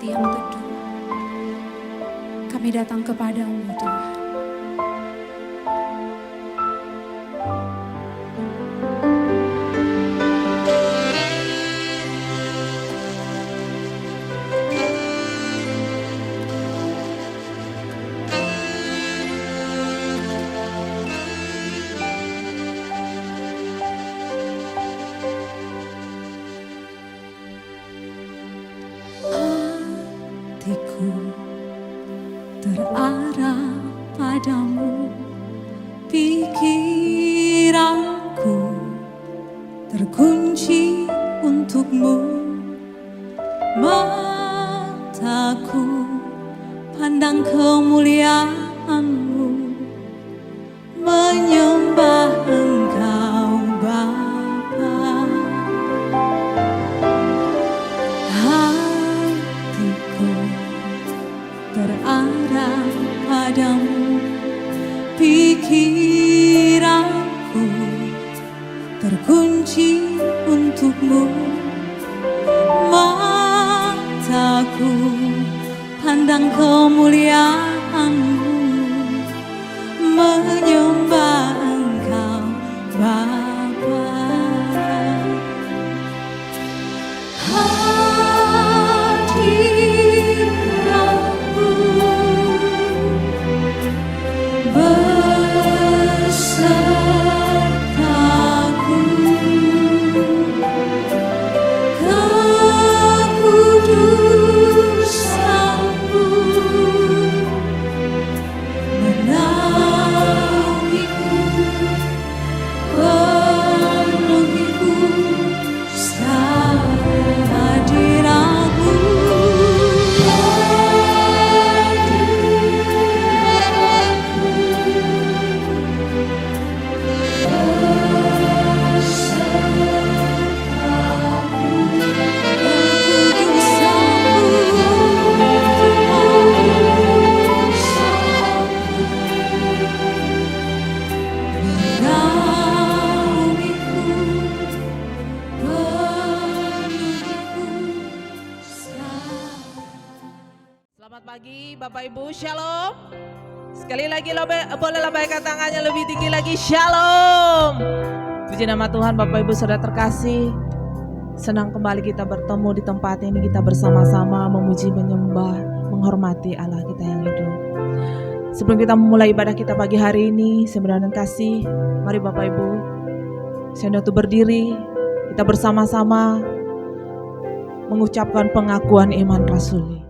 hati yang teduh. Kami datang kepadamu Tuhan. Hatiku terarah padamu, pikiranku terkunci untukmu, mataku pandang kemuliaan-Mu, menyembah Engkau Bapa. Hatiku terarah padamu, pikiranku terkunci untukmu, mataku pandang kemuliaan-Mu, menyembah Engkau Bapa. Hadiratmu besertaku, kekudusan-Mu menaungiku, penuhiku sekarang. Hadirat-Mu Selamat pagi Bapak Ibu, Shalom. Sekali lagi boleh lambaikan tangannya lebih tinggi lagi, Shalom. Puji nama Tuhan. Bapak Ibu Saudara terkasih, senang kembali kita bertemu di tempat ini, kita bersama-sama memuji, menyembah, menghormati Allah kita yang hidup. Sebelum kita memulai ibadah kita pagi hari ini, saya berdoa dan kasih, mari Bapak Ibu, saya untuk berdiri, kita bersama-sama mengucapkan pengakuan iman rasuli.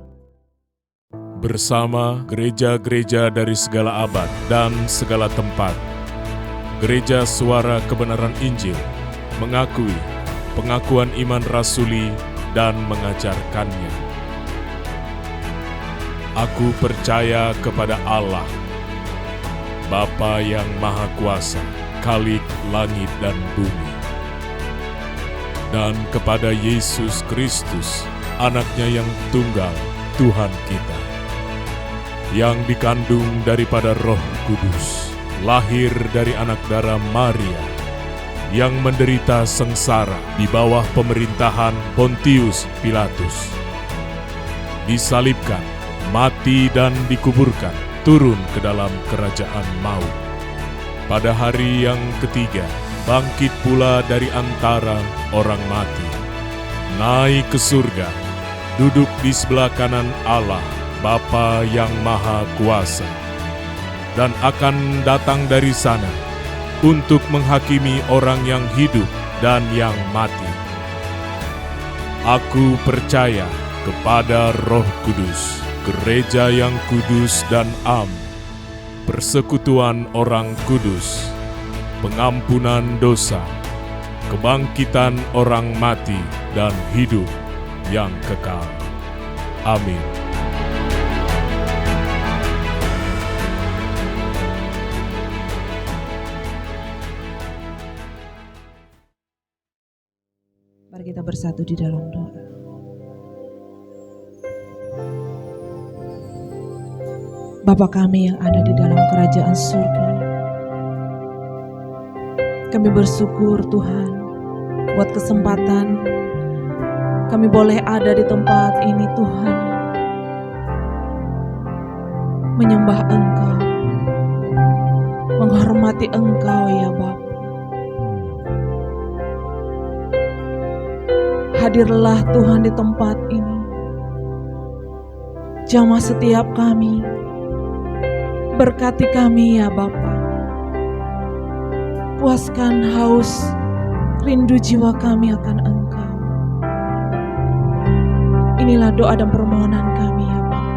Bersama gereja-gereja dari segala abad dan segala tempat, Gereja Suara Kebenaran Injil mengakui pengakuan iman rasuli dan mengajarkannya. Aku percaya kepada Allah, Bapa yang Maha Kuasa, Khalik langit dan bumi, dan kepada Yesus Kristus, Anaknya yang tunggal, Tuhan kita, yang dikandung daripada Roh Kudus, lahir dari anak darah Maria, yang menderita sengsara di bawah pemerintahan Pontius Pilatus, disalibkan, mati dan dikuburkan, turun ke dalam kerajaan maut. Pada hari yang ketiga, bangkit pula dari antara orang mati, naik ke surga, duduk di sebelah kanan Allah, Bapa yang Maha Kuasa, dan akan datang dari sana untuk menghakimi orang yang hidup dan yang mati. Aku percaya kepada Roh Kudus, gereja yang kudus dan am, persekutuan orang kudus, pengampunan dosa, kebangkitan orang mati, dan hidup yang kekal. Amin. Mari kita bersatu di dalam doa. Bapa kami yang ada di dalam kerajaan surga, kami bersyukur Tuhan buat kesempatan kami boleh ada di tempat ini Tuhan. menyembah Engkau, menghormati Engkau ya Bapa. Hadirlah Tuhan di tempat ini. Jamah setiap kami. Berkati kami ya Bapa. Puaskan haus rindu jiwa kami akan Engkau. Inilah doa dan permohonan kami ya Bapa.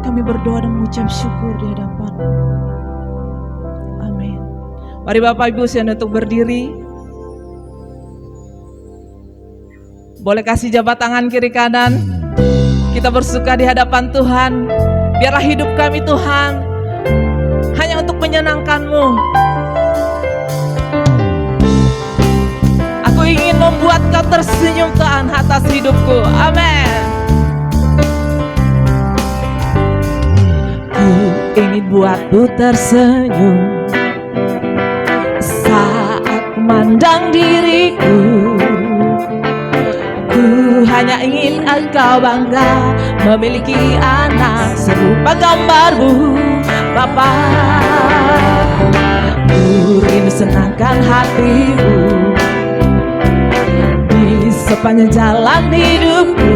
Kami berdoa dan mengucap syukur di hadapan-Mu. Amin. Mari Bapak Ibu sekalian untuk berdiri. Boleh kasih jabat tangan kiri kanan. Kita bersuka di hadapan Tuhan. Biarlah hidup kami Tuhan hanya untuk menyenangkan-Mu. Aku ingin membuat Kau tersenyum Tuhan atas hidupku. Amin. Ku ingin buat-Mu tersenyum saat memandang diriku. Ku hanya ingin Engkau bangga memiliki anak serupa gambar-Mu, Bapa. Ku rindu senangkan hati-Mu di sepanjang jalan hidupku.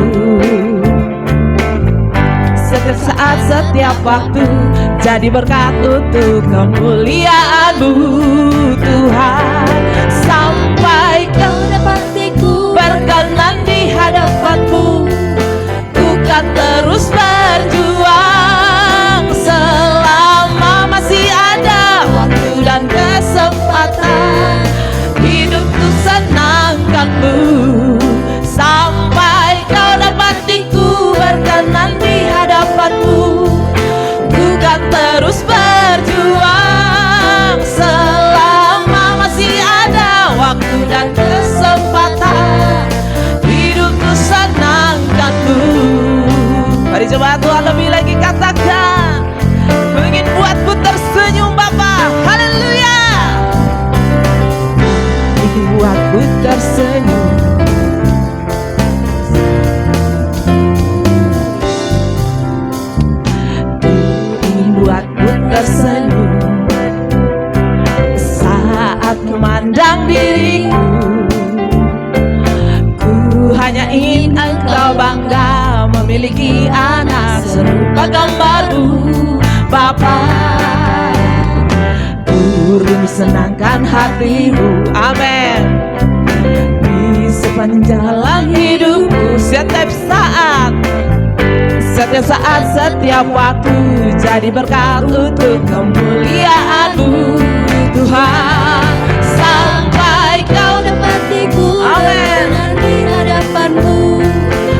Setiap saat, setiap waktu jadi berkat untuk kemuliaan-Mu, Tuhan. Sampai Kau dapatiku berkenan di hadapan-Mu, ku kan terus berjuang selama masih ada waktu dan kesempatan. Hidupku senangkan-Mu sampai Kau dapatiku berkenan di hadapan-Mu, ku kan terus berjuang selama masih ada waktu dan kesempatan. Hidupku senangkan-Mu. Mari coba Tuhan lebih lagi katakan, ingin buat-Mu tersenyum Bapa. Haleluya. Ingin buat-Mu tersenyum. Ingin buat-Mu tersenyum saat memandang diriku. Hanya ingin Engkau bangga memiliki anak serupa gambar-Mu, Bapa. Ku rindu senangkan hati-Mu, amin. Di sepanjang jalan hidupku, setiap saat, setiap waktu jadi berkat untuk kemuliaan-Mu, Tuhan. Sampai Kau dapatiku, amin, di hadapan-Mu,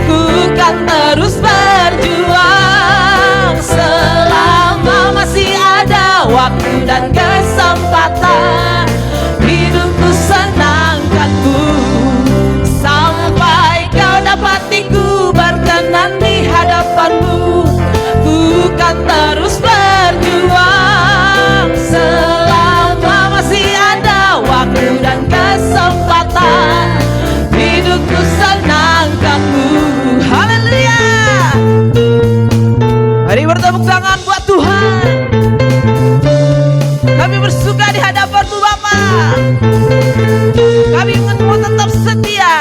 ku kan terus berjuang selama masih ada waktu dan kesempatan. Hidupku senangkan-Mu sampai Kau dapatiku berkenan di hadapan-Mu, ku kan terus berjuang selama masih ada waktu dan kesempatan. Hidupku senangkan-Mu. Haleluya. Mari bertepuk tangan buat Tuhan. Kami bersuka di hadapan-Mu Bapa. Kami ingin Mu tetap setia.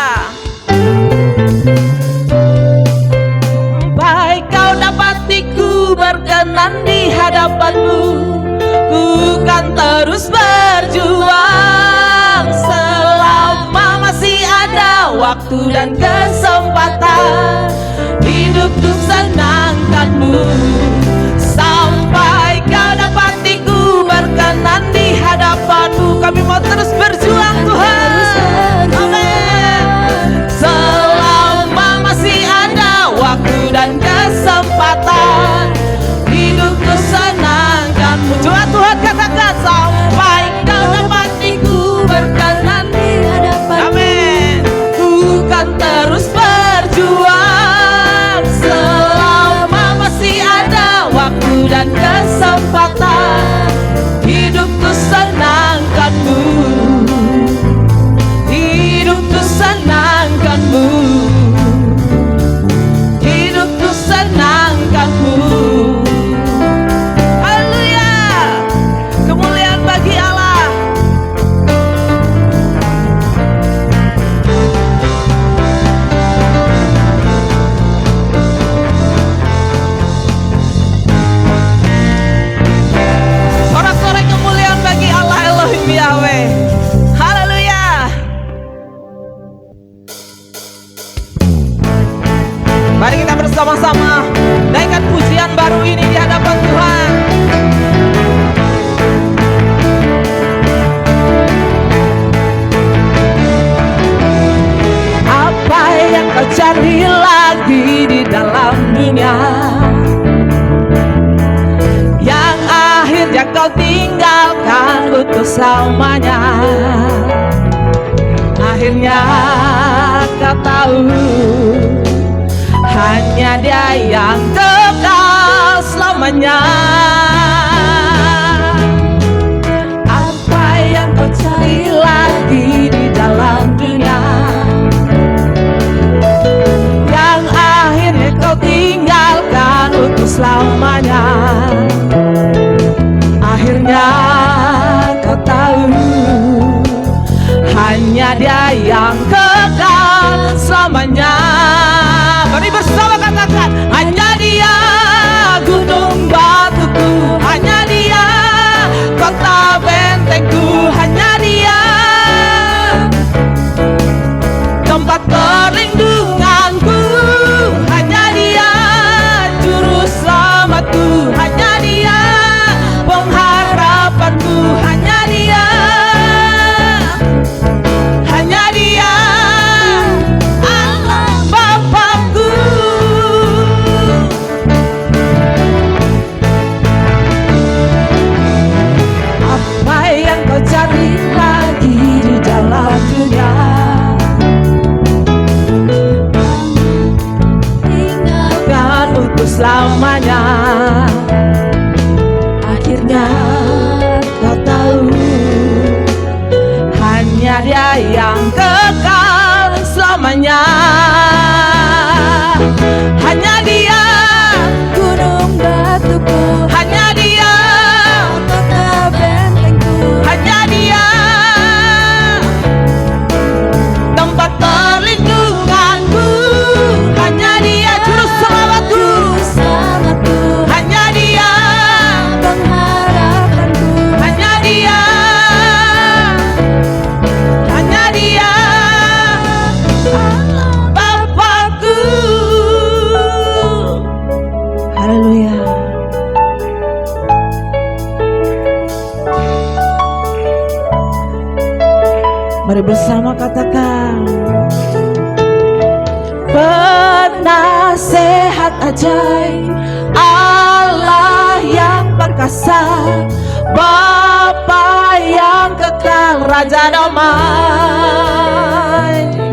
Baik Kau dapatiku berkenan di hadapan-Mu, ku kan terus berjuang selama masih ada waktu dan kesempatan. Hidupku senangkan-Mu sampai Kau dapatiku berkenan di hadapan-Mu. Kami mau terus berjuang Tuhan, amin. Selama masih ada waktu dan kesempatan. Hidupku senangkan-Mu. Coba Tuhan katakan, sampai Kau dapatiku berkenan di hadapan-Mu, amin. Ku kan terus berjuang selama masih ada waktu dan kesempatan. Hidupku senangkan-Mu. bersama-sama naikkan pujian baru ini di hadapan Tuhan. Apa yang kau cari lagi di dalam dunia, yang akhirnya kau tinggalkan untuk selamanya? Akhirnya kau tahu hanya Dia yang kekal selamanya. Apa yang kau cari lagi di dalam dunia, yang akhirnya kau tinggalkan untuk selamanya? Akhirnya kau tahu hanya Dia yang kekal selamanya. Mari bersama katakan, hanya Dia gunung batuku, hanya Dia kota bentengku, hanya Dia tempat perlindunganku, hanya Dia juru selamatku, hanya Dia pengharapanku, hanya Dia, hanya Dia Allah Bapakku. Apa yang kau cari lagi di dalam dunia, tinggalkan untuk selamanya. Akhirnya kau tahu hanya Dia yang kekal selamanya. Hanya Dia gunung batuku, hanya Dia kota bentengku, hanya Dia tempat perlindunganku, hanya Dia juru selamatku, selamatku, hanya Dia, pengharapanku, hanya Dia, hanya Dia Bapakku. Haleluya. Mari bersama katakan, penasehat ajaib, Allah yang perkasa, Bapa yang kekal, Raja damai.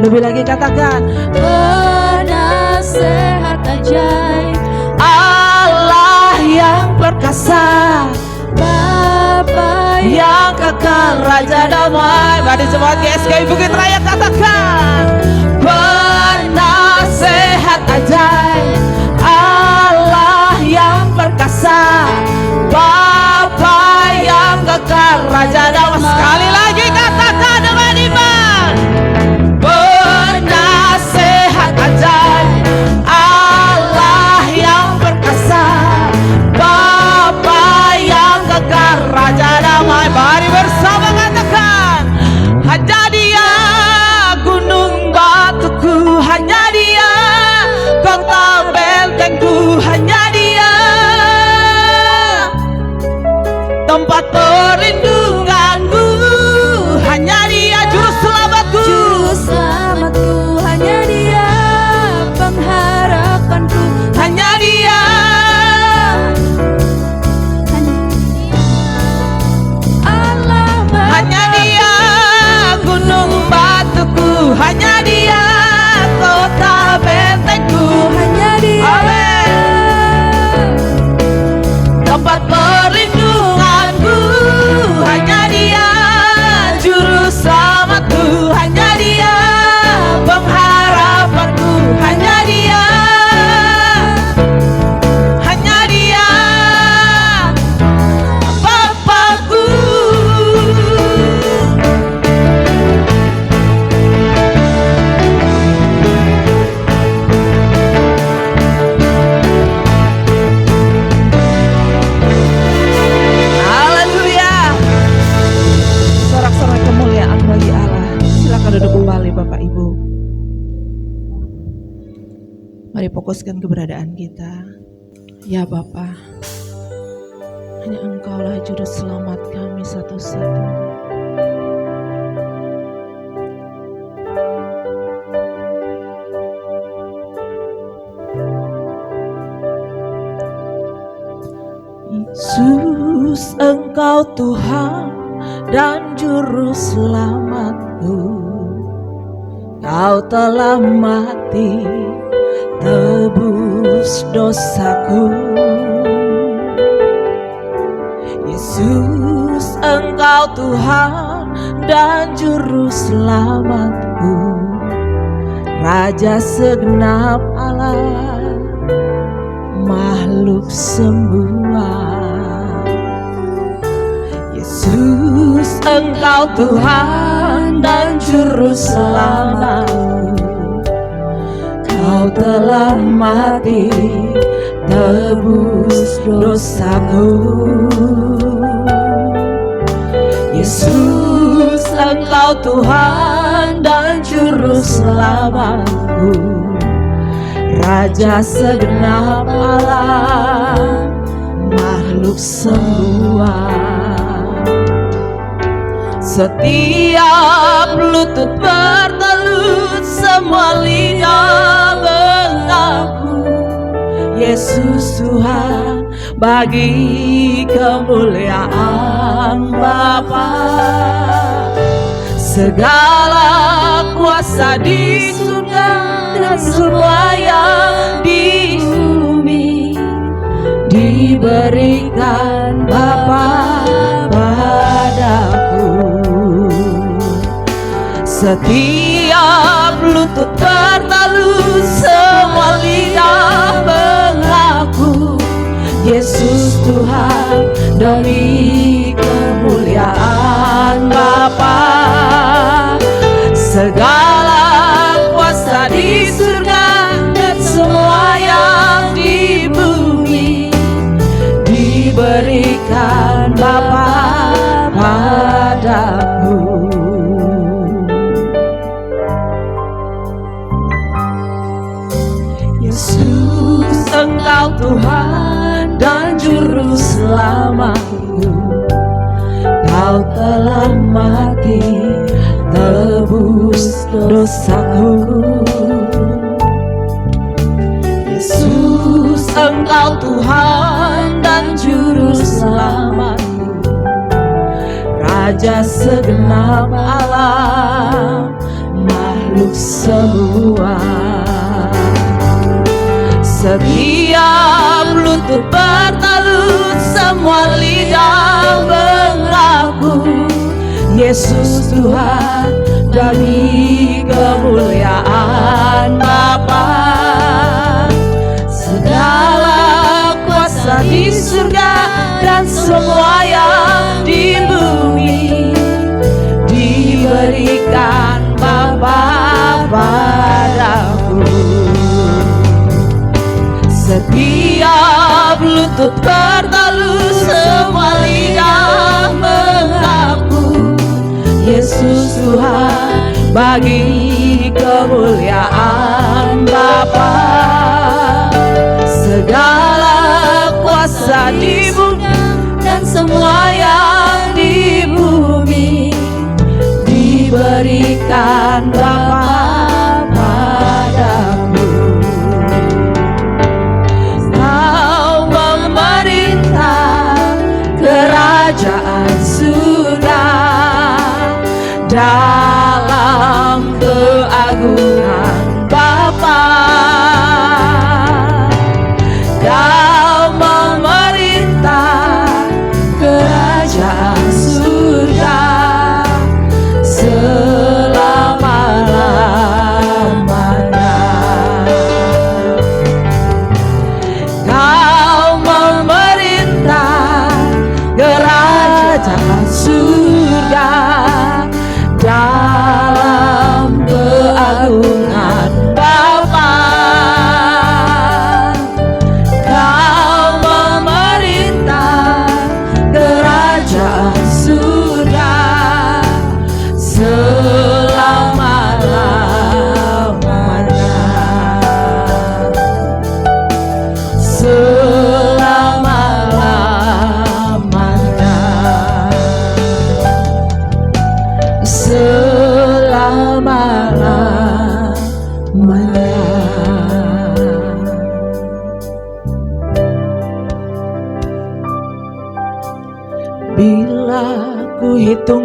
Lebih lagi katakan, penasehat ajaib, Allah yang perkasa, Bapa yang kekal, Raja damai. Mari semua GSKI Bukit Raya katakan, penasehat ajaib, Allah yang perkasa, Bapa yang kekal, Raja damai. Sekali lagi katakan dengan iman, penasehat ajaib, Allah yang perkasa, Bapa yang kekal, Raja damai. Mari bersama katakan, hanya Dia gunung batuku, hanya Dia kota bentengku, hanya Dia tempat perlindunganku, hanya Dia juru selamatku, juru selamatku, hanya Dia pengharapanku, hanya Dia, Allah hanya Dia gunung batuku, hanya Dia kota bentengku, hanya Dia amin, tempat perlindunganku, hanya Dia juru selamatku, hanya Dia pengharapanku, hanya Dia, hanya Dia Bapakku. Haleluya. Sorak-sorai kemuliaan bagi Allah. Silakan duduk kembali Bapak Ibu. Mari fokuskan keberadaan kita. Ya Bapa, hanya Engkaulah juru selamat kami satu-satunya. Yesus, Engkau Tuhan dan juru selamatku. Kau telah mati tebus dosaku. Yesus, Engkau Tuhan dan juru selamatku, Raja segenap Allah, makhluk semua. Yesus, Engkau Tuhan dan juru selamatku. Kau telah mati tebus dosaku. Yesus, Engkau Tuhan dan juru selamatku, Raja segenap Allah, makhluk semua. Setiap lutut bertelut, semua lidah mengaku Yesus Tuhan, bagi kemuliaan Bapa. Segala kuasa di surga dan semua yang di bumi diberikan Bapa padaku. Setiap lutut bertalu, semua lidah mengaku Yesus Tuhan, demi kemuliaan Bapa. Segala kuasa di surga dan semua yang di bumi diberikan Bapa padaku. Yesus, Engkau Tuhan dan juru selamatku. Kau telah mati tebus dosaku. Yesus, Engkau Tuhan dan juru selamatku, Raja segenap alam, makhluk semua. Setiap lutut bertalut, semua lidah mengaku Yesus Tuhan, demi kemuliaan Bapa. Segala kuasa di surga dan semua yang di bumi diberikan Bapa padaku. Setiap lutut bertalu, semua lidah mengaku Yesus Tuhan, bagi kemuliaan Bapa. Segala kuasa di bumi dan semua yang di bumi diberikan Bapa padaku. Kau memerintah kerajaan surga dalam keagungan Bapa. Kau memerintah kerajaan surga selama-lamanya. Kau memerintah kerajaan surga dalam keagungan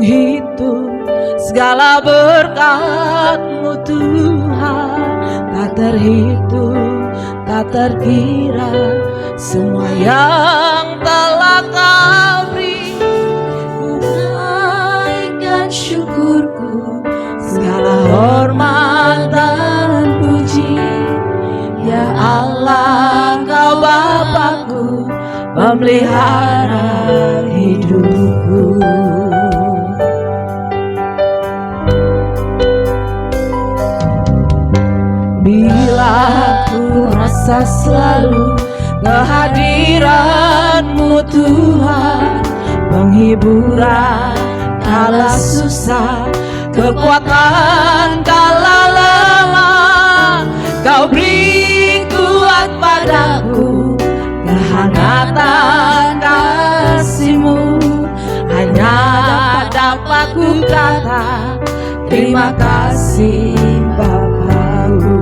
hitung segala berkat-Mu Tuhan, tak terhitung, tak terkira semua yang telah Kau beri. Ku naikkan syukurku, segala hormat dan puji. Ya Allah, Kau Bapakku, pemelihara hidupku. Bila ku rasa selalu kehadiran-Mu Tuhan, penghiburan kala susah, kekuatan kala lemah, Kau beri kuat padaku, kehangatan kasih-Mu. Hanya dapat ku kata terima kasih Bapa-Ku.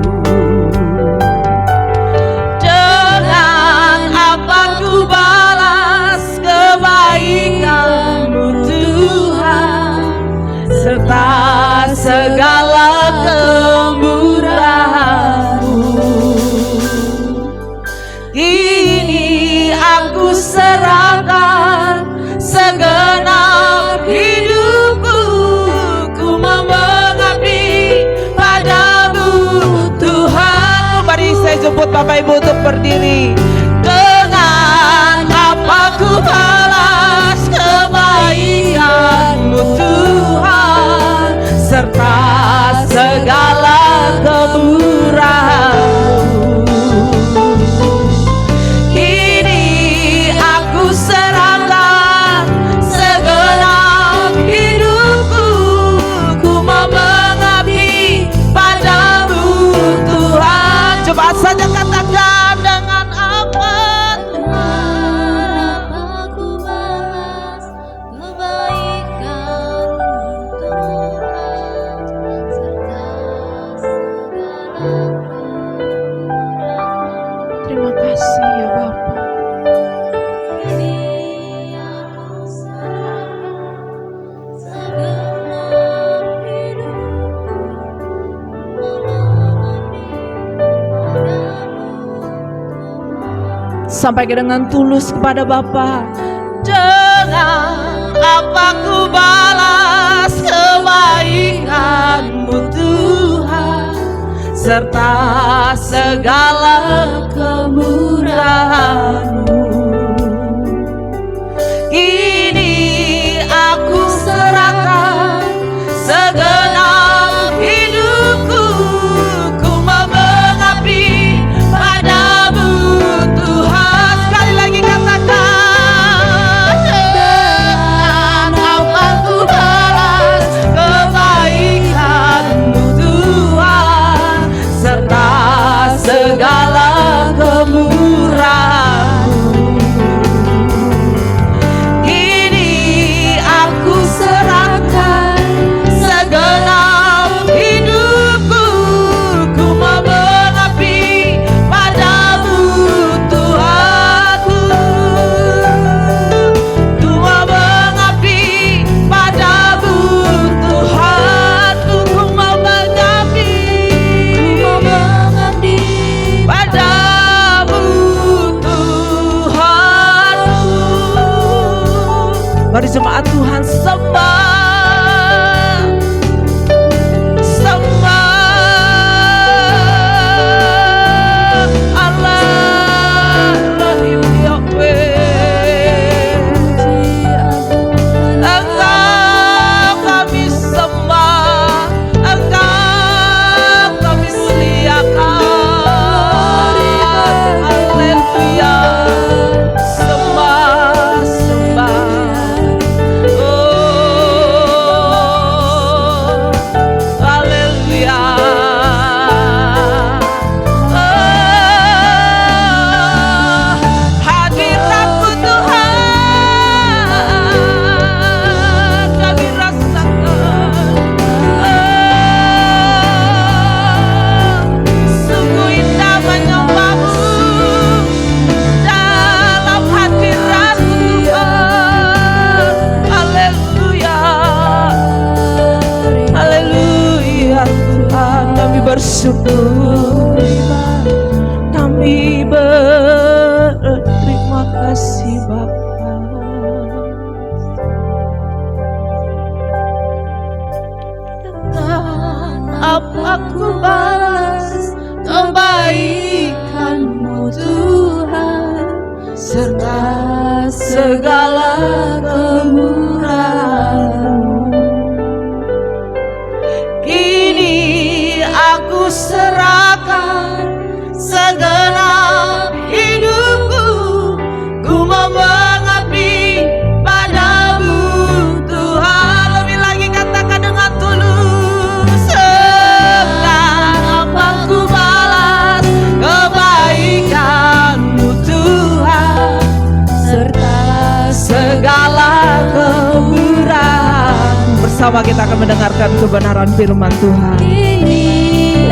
Dengan apa ku balas kebaikan-Mu Tuhan, serta segala kemurahan-Mu. Kini aku serahkan segenap hidupku, ku mau mengabdi padamu Tuhan. Mari saya jemput Bapak Ibu untuk berdiri. Dengan apa ku balas kebaikan-Mu Tuhan, serta segala kemurahan-Mu. Kini aku serahkan segenap hidupku, ku mau mengabdi padamu Tuhan. Coba saja katakan, dengan apa Tuhan aku balas kebaikan-Mu Tuhan, serta segala kemurahan. Terima kasih ya Bapa. Kini aku serahkan segenap hidupku, mengabdi padamu Tuhan. Sampaikan dengan tulus kepada Bapa. Dengan apa ku balas kebaikan-Mu Tuhan, serta segala kemurahan-Mu. Kini aku serahkan segenap hidupku, ku mau mengabdi padamu Tuhan. Sekali lagi katakan, dengan apa ku balas kebaikan-Mu Tuhan, serta segala kemurahan-Mu. bersyukur, kami berterima kasih Bapa. Apa ku balas kebaikan-Mu Tuhan, serta segala kemurahan-Mu. Kini aku serahkan segenap hidupku, ku mau mengabdi padamu Tuhan. Lebih lagi katakan dengan tulus, serta apa ku balas kebaikan-Mu Tuhan, serta segala kemurahan. Bersama kita akan mendengarkan kebenaran firman Tuhan. Ini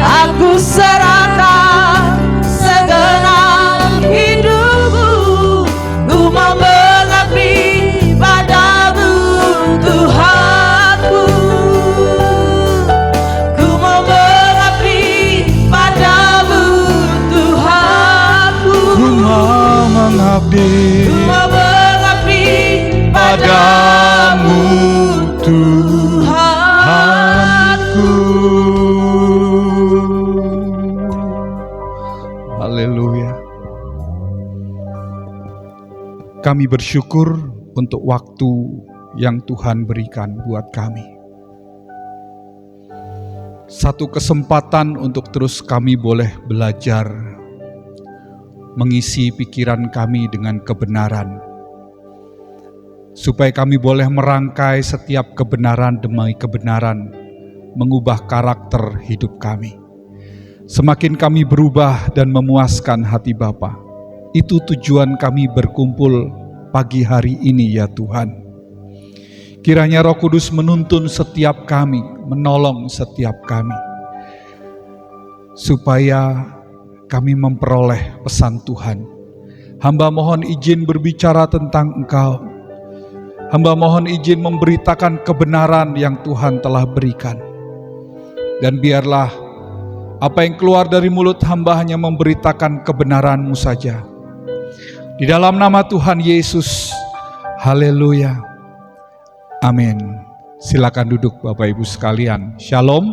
aku serahkan segenap hidupku, ku mau mengabdi padamu Tuhanku, ku mau mengabdi padamu Tuhanku, Ku mau mengabdi ku mau mengabdi padamu Tuhanku. Haleluya. Kami bersyukur untuk waktu yang Tuhan berikan buat kami. Satu kesempatan untuk terus kami boleh belajar mengisi pikiran kami dengan kebenaran, supaya kami boleh merangkai setiap kebenaran demi kebenaran, mengubah karakter hidup kami. Semakin kami berubah dan memuaskan hati Bapa, itu tujuan kami berkumpul pagi hari ini ya Tuhan. Kiranya Roh Kudus menuntun setiap kami, menolong setiap kami, supaya kami memperoleh pesan Tuhan. Hamba mohon izin berbicara tentang Engkau. Hamba mohon izin memberitakan kebenaran yang Tuhan telah berikan. Dan biarlah apa yang keluar dari mulut hamba hanya memberitakan kebenaran-Mu saja. Di dalam nama Tuhan Yesus, haleluya, amin. Silakan duduk Bapak Ibu sekalian. Shalom,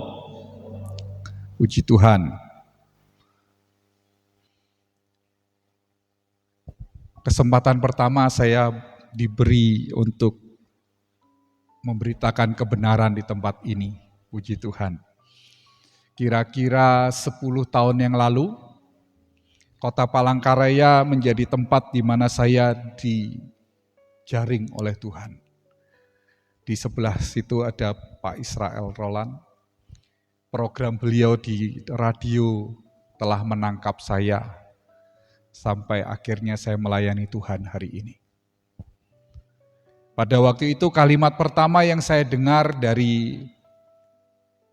puji Tuhan. Kesempatan pertama saya diberi untuk memberitakan kebenaran di tempat ini, puji Tuhan. Kira-kira 10 tahun yang lalu, Kota Palangkaraya menjadi tempat di mana saya dijaring oleh Tuhan. Di sebelah situ ada Pak Israel Roland. Program beliau di radio telah menangkap saya, sampai akhirnya saya melayani Tuhan hari ini. Pada waktu itu kalimat pertama yang saya dengar dari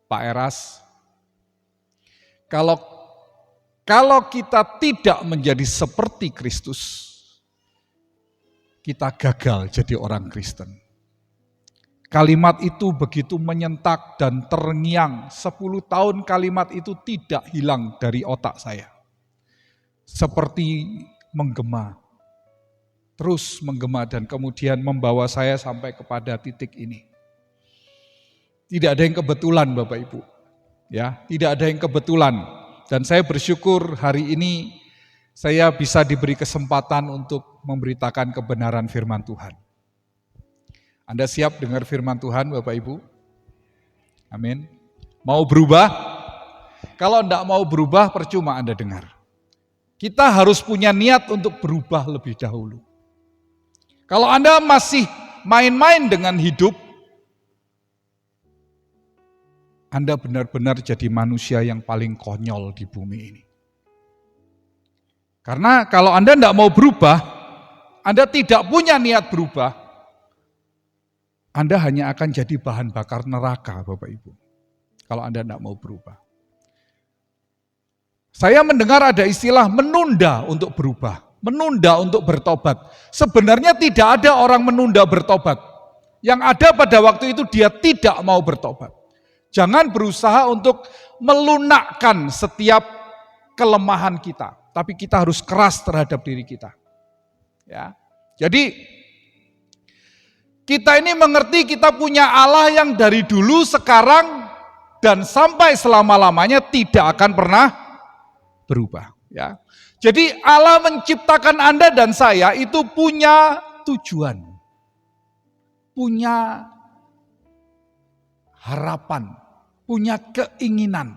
Pak Eras, kalau kita tidak menjadi seperti Kristus, kita gagal jadi orang Kristen. Kalimat itu begitu menyentak dan terngiang. 10 tahun kalimat itu tidak hilang dari otak saya. Seperti menggema. Terus menggema dan kemudian membawa saya sampai kepada titik ini. Tidak ada yang kebetulan Bapak Ibu. Ya, tidak ada yang kebetulan. Dan saya bersyukur hari ini saya bisa diberi kesempatan untuk memberitakan kebenaran firman Tuhan. Anda siap dengar firman Tuhan Bapak Ibu? Amin. Mau berubah? Kalau enggak mau berubah percuma Anda dengar. Kita harus punya niat untuk berubah lebih dahulu. Kalau Anda masih main-main dengan hidup, Anda benar-benar jadi manusia yang paling konyol di bumi ini. Karena kalau Anda tidak mau berubah, Anda tidak punya niat berubah, Anda hanya akan jadi bahan bakar neraka Bapak Ibu. Kalau Anda tidak mau berubah. Saya mendengar ada istilah menunda untuk berubah, menunda untuk bertobat. Sebenarnya tidak ada orang menunda bertobat. Yang ada pada waktu itu dia tidak mau bertobat. Jangan berusaha untuk melunakkan setiap kelemahan kita, tapi kita harus keras terhadap diri kita. Ya. Jadi kita ini mengerti kita punya Allah yang dari dulu, sekarang, dan sampai selama-lamanya tidak akan pernah berubah. Ya. Jadi Allah menciptakan Anda dan saya itu punya tujuan, punya harapan, punya keinginan.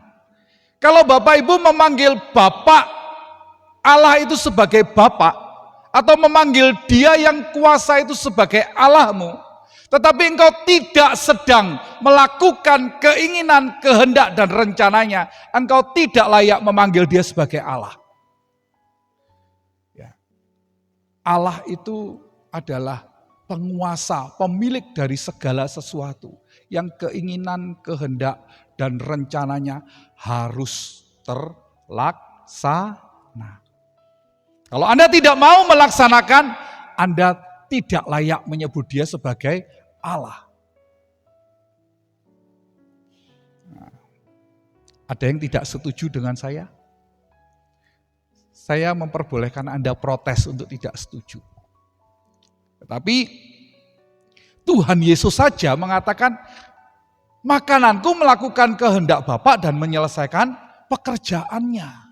Kalau Bapak Ibu memanggil Bapak Allah itu sebagai Bapak, atau memanggil Dia yang kuasa itu sebagai Allahmu, tetapi engkau tidak sedang melakukan keinginan, kehendak, dan rencananya, engkau tidak layak memanggil Dia sebagai Allah. Ya. Allah itu adalah penguasa, pemilik dari segala sesuatu, yang keinginan, kehendak, dan rencananya harus terlaksana. Kalau Anda tidak mau melaksanakan, Anda tidak layak menyebut Dia sebagai Allah. Nah, ada yang tidak setuju dengan saya? Saya memperbolehkan Anda protes untuk tidak setuju. Tetapi Tuhan Yesus saja mengatakan, makananku melakukan kehendak Bapa dan menyelesaikan pekerjaannya.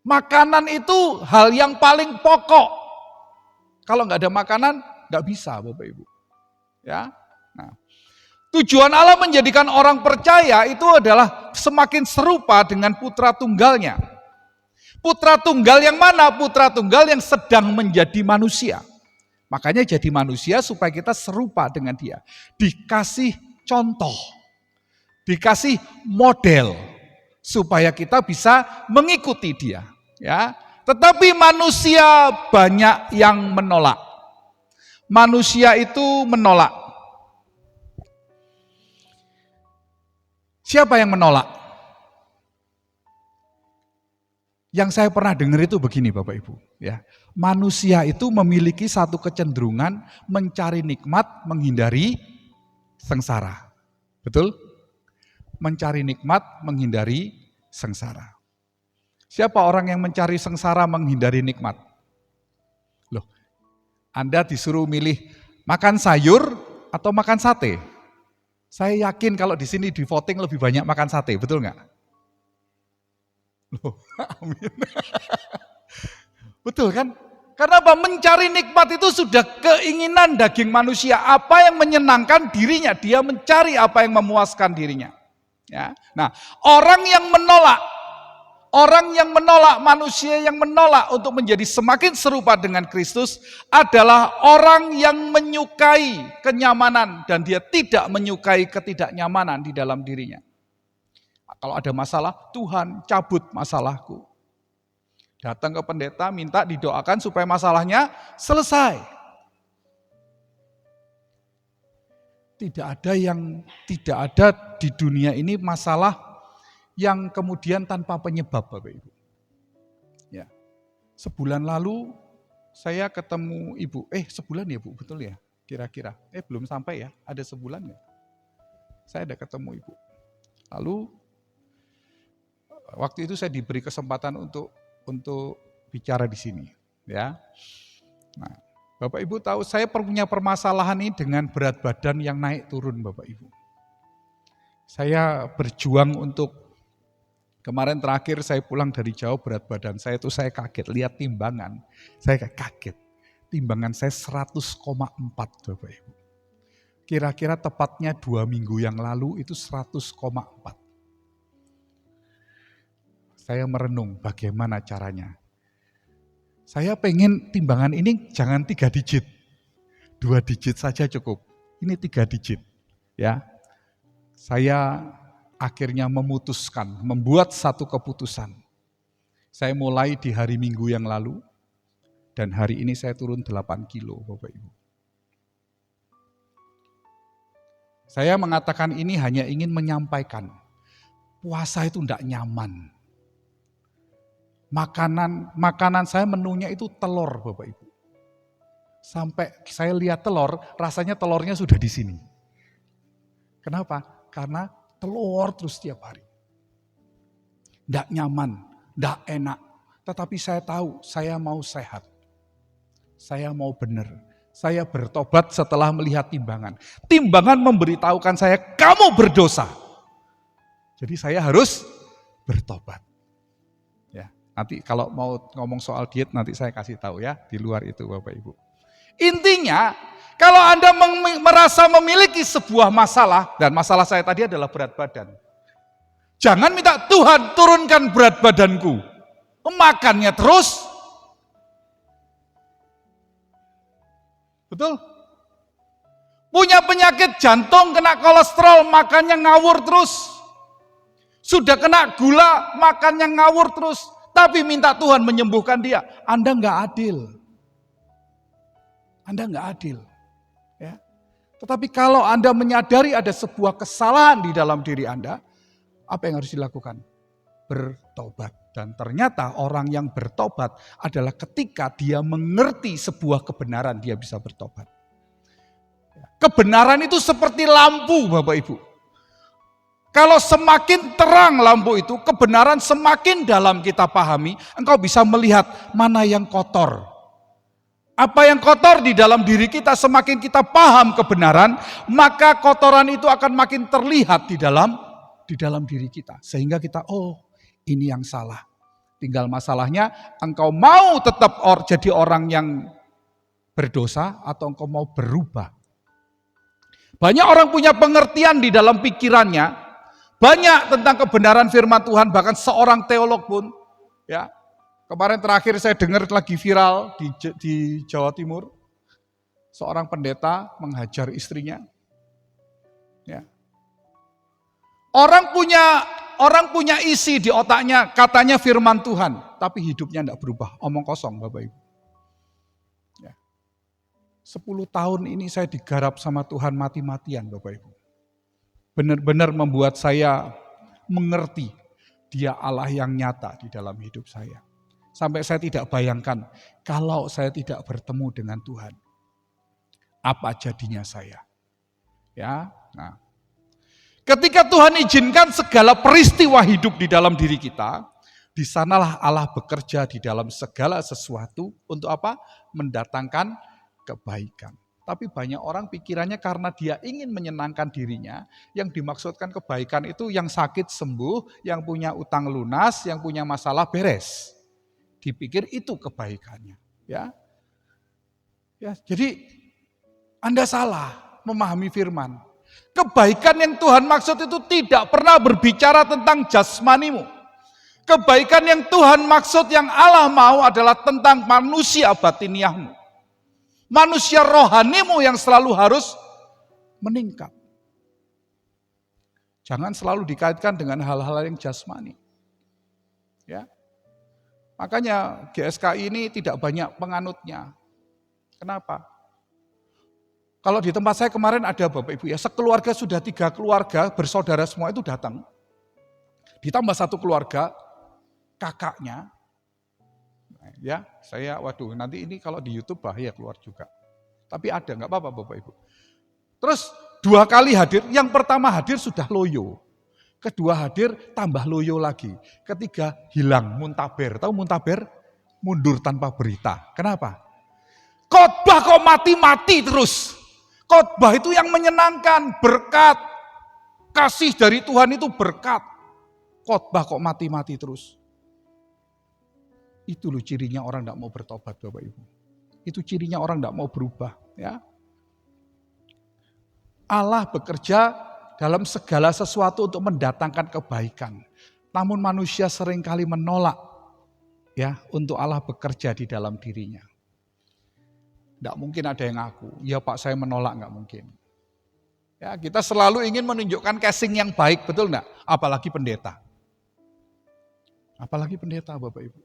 Makanan itu hal yang paling pokok. Kalau nggak ada makanan, nggak bisa Bapak Ibu. Ya. Nah, tujuan Allah menjadikan orang percaya itu adalah semakin serupa dengan putra tunggalnya. Putra tunggal yang mana? Putra tunggal yang sedang menjadi manusia. Makanya jadi manusia supaya kita serupa dengan Dia. Dikasih contoh, dikasih model, supaya kita bisa mengikuti Dia. Ya, tetapi manusia banyak yang menolak. Manusia itu menolak. Siapa yang menolak? Yang saya pernah dengar itu begini Bapak Ibu, ya. Manusia itu memiliki satu kecenderungan mencari nikmat, menghindari sengsara. Betul? Mencari nikmat, menghindari sengsara. Siapa orang yang mencari sengsara, menghindari nikmat? Loh, Anda disuruh milih makan sayur atau makan sate? Saya yakin kalau di sini di voting lebih banyak makan sate, betul nggak? Loh, amin. Betul kan? Karena apa? Mencari nikmat itu sudah keinginan daging manusia. Apa yang menyenangkan dirinya, dia mencari apa yang memuaskan dirinya. Ya. Nah, orang yang menolak, manusia yang menolak untuk menjadi semakin serupa dengan Kristus adalah orang yang menyukai kenyamanan dan dia tidak menyukai ketidaknyamanan di dalam dirinya. Kalau ada masalah, Tuhan cabut masalahku. Datang ke pendeta, minta didoakan supaya masalahnya selesai. Tidak ada di dunia ini masalah yang kemudian tanpa penyebab, Bapak Ibu. Ya. Sebulan lalu saya ketemu Ibu, sebulan ya Bu, betul ya? Kira-kira, belum sampai ya, ada sebulan ya? Saya ada ketemu Ibu. Lalu waktu itu saya diberi kesempatan untuk bicara di sini, ya. Nah, Bapak Ibu tahu saya punya permasalahan ini dengan berat badan yang naik turun, Bapak Ibu. Saya berjuang untuk, kemarin terakhir saya pulang dari jauh, berat badan saya kaget, lihat timbangan, saya kaget. Timbangan saya 100,4 Bapak Ibu. Kira-kira tepatnya 2 minggu yang lalu itu 100,4. Saya merenung bagaimana caranya. Saya pengen timbangan ini jangan 3 digit. 2 digit saja cukup. Ini 3 digit. Ya. Saya akhirnya memutuskan, membuat satu keputusan. Saya mulai di hari Minggu yang lalu, dan hari ini saya turun 8 kilo, Bapak Ibu. Saya mengatakan ini hanya ingin menyampaikan, puasa itu tidak nyaman. Makanan saya menunya itu telur, Bapak Ibu. Sampai saya lihat telur, rasanya telurnya sudah di sini. Kenapa? karena telur terus tiap hari. Tidak nyaman, tidak enak. Tetapi saya tahu, saya mau sehat. Saya mau benar. Saya bertobat setelah melihat timbangan. Timbangan memberitahukan saya, kamu berdosa. Jadi saya harus bertobat. Ya, nanti kalau mau ngomong soal diet, nanti saya kasih tahu ya, di luar itu Bapak Ibu. Intinya, kalau Anda merasa memiliki sebuah masalah, dan masalah saya tadi adalah berat badan. Jangan minta Tuhan turunkan berat badanku. Makannya terus. Betul? Punya penyakit jantung, kena kolesterol, makannya ngawur terus. Sudah kena gula, makannya ngawur terus. Tapi minta Tuhan menyembuhkan dia. Anda nggak adil. Anda nggak adil. Ya. Tetapi kalau Anda menyadari ada sebuah kesalahan di dalam diri Anda, apa yang harus dilakukan? Bertobat. Dan ternyata orang yang bertobat adalah ketika dia mengerti sebuah kebenaran, dia bisa bertobat. Kebenaran itu seperti lampu Bapak Ibu. Kalau semakin terang lampu itu, kebenaran semakin dalam kita pahami, engkau bisa melihat mana yang kotor. Apa yang kotor di dalam diri kita, semakin kita paham kebenaran, maka kotoran itu akan makin terlihat di dalam diri kita. Sehingga kita, oh ini yang salah. Tinggal masalahnya, engkau mau tetap jadi orang yang berdosa atau engkau mau berubah. Banyak orang punya pengertian di dalam pikirannya, banyak tentang kebenaran firman Tuhan, bahkan seorang teolog pun, ya. Kemarin terakhir saya dengar lagi viral di Jawa Timur, seorang pendeta menghajar istrinya. Ya. Orang punya isi di otaknya, katanya firman Tuhan, tapi hidupnya tidak berubah, omong kosong Bapak Ibu. Ya. 10 tahun ini saya digarap sama Tuhan mati-matian Bapak Ibu. Benar-benar membuat saya mengerti Dia Allah yang nyata di dalam hidup saya. Sampai saya tidak bayangkan kalau saya tidak bertemu dengan Tuhan, apa jadinya saya. Ya, nah. Ketika Tuhan izinkan segala peristiwa hidup di dalam diri kita, di sanalah Allah bekerja di dalam segala sesuatu untuk apa? Mendatangkan kebaikan. Tapi banyak orang pikirannya karena dia ingin menyenangkan dirinya, yang dimaksudkan kebaikan itu yang sakit sembuh, yang punya utang lunas, yang punya masalah beres. Dipikir itu kebaikannya. Ya, jadi Anda salah memahami firman. Kebaikan yang Tuhan maksud itu tidak pernah berbicara tentang jasmanimu. Kebaikan yang Tuhan maksud, yang Allah mau adalah tentang manusia batiniahmu. Manusia rohanimu yang selalu harus meningkat. Jangan selalu dikaitkan dengan hal-hal yang jasmani. Ya. Makanya GSKI ini tidak banyak penganutnya. Kenapa? Kalau di tempat saya kemarin ada Bapak Ibu ya, sekeluarga sudah 3 keluarga, bersaudara semua itu datang. Ditambah 1 keluarga, kakaknya. Ya, saya waduh nanti ini kalau di YouTube bahaya keluar juga. Tapi ada, nggak apa-apa Bapak Ibu. Terus 2 kali hadir, yang pertama hadir sudah loyo. Kedua hadir tambah loyo lagi. Ketiga hilang, muntaber. Tahu muntaber? Mundur tanpa berita. Kenapa? Khotbah kok mati-mati terus. Khotbah itu yang menyenangkan, berkat. Kasih dari Tuhan itu berkat. Khotbah kok mati-mati terus. Itu loh cirinya orang tidak mau bertobat Bapak Ibu. Itu cirinya orang tidak mau berubah. Ya. Allah bekerja dalam segala sesuatu untuk mendatangkan kebaikan. Namun manusia seringkali menolak ya untuk Allah bekerja di dalam dirinya. Tidak mungkin ada yang ngaku, ya Pak saya menolak, nggak mungkin. Ya, kita selalu ingin menunjukkan casing yang baik, betul enggak? Apalagi pendeta. Apalagi pendeta Bapak Ibu.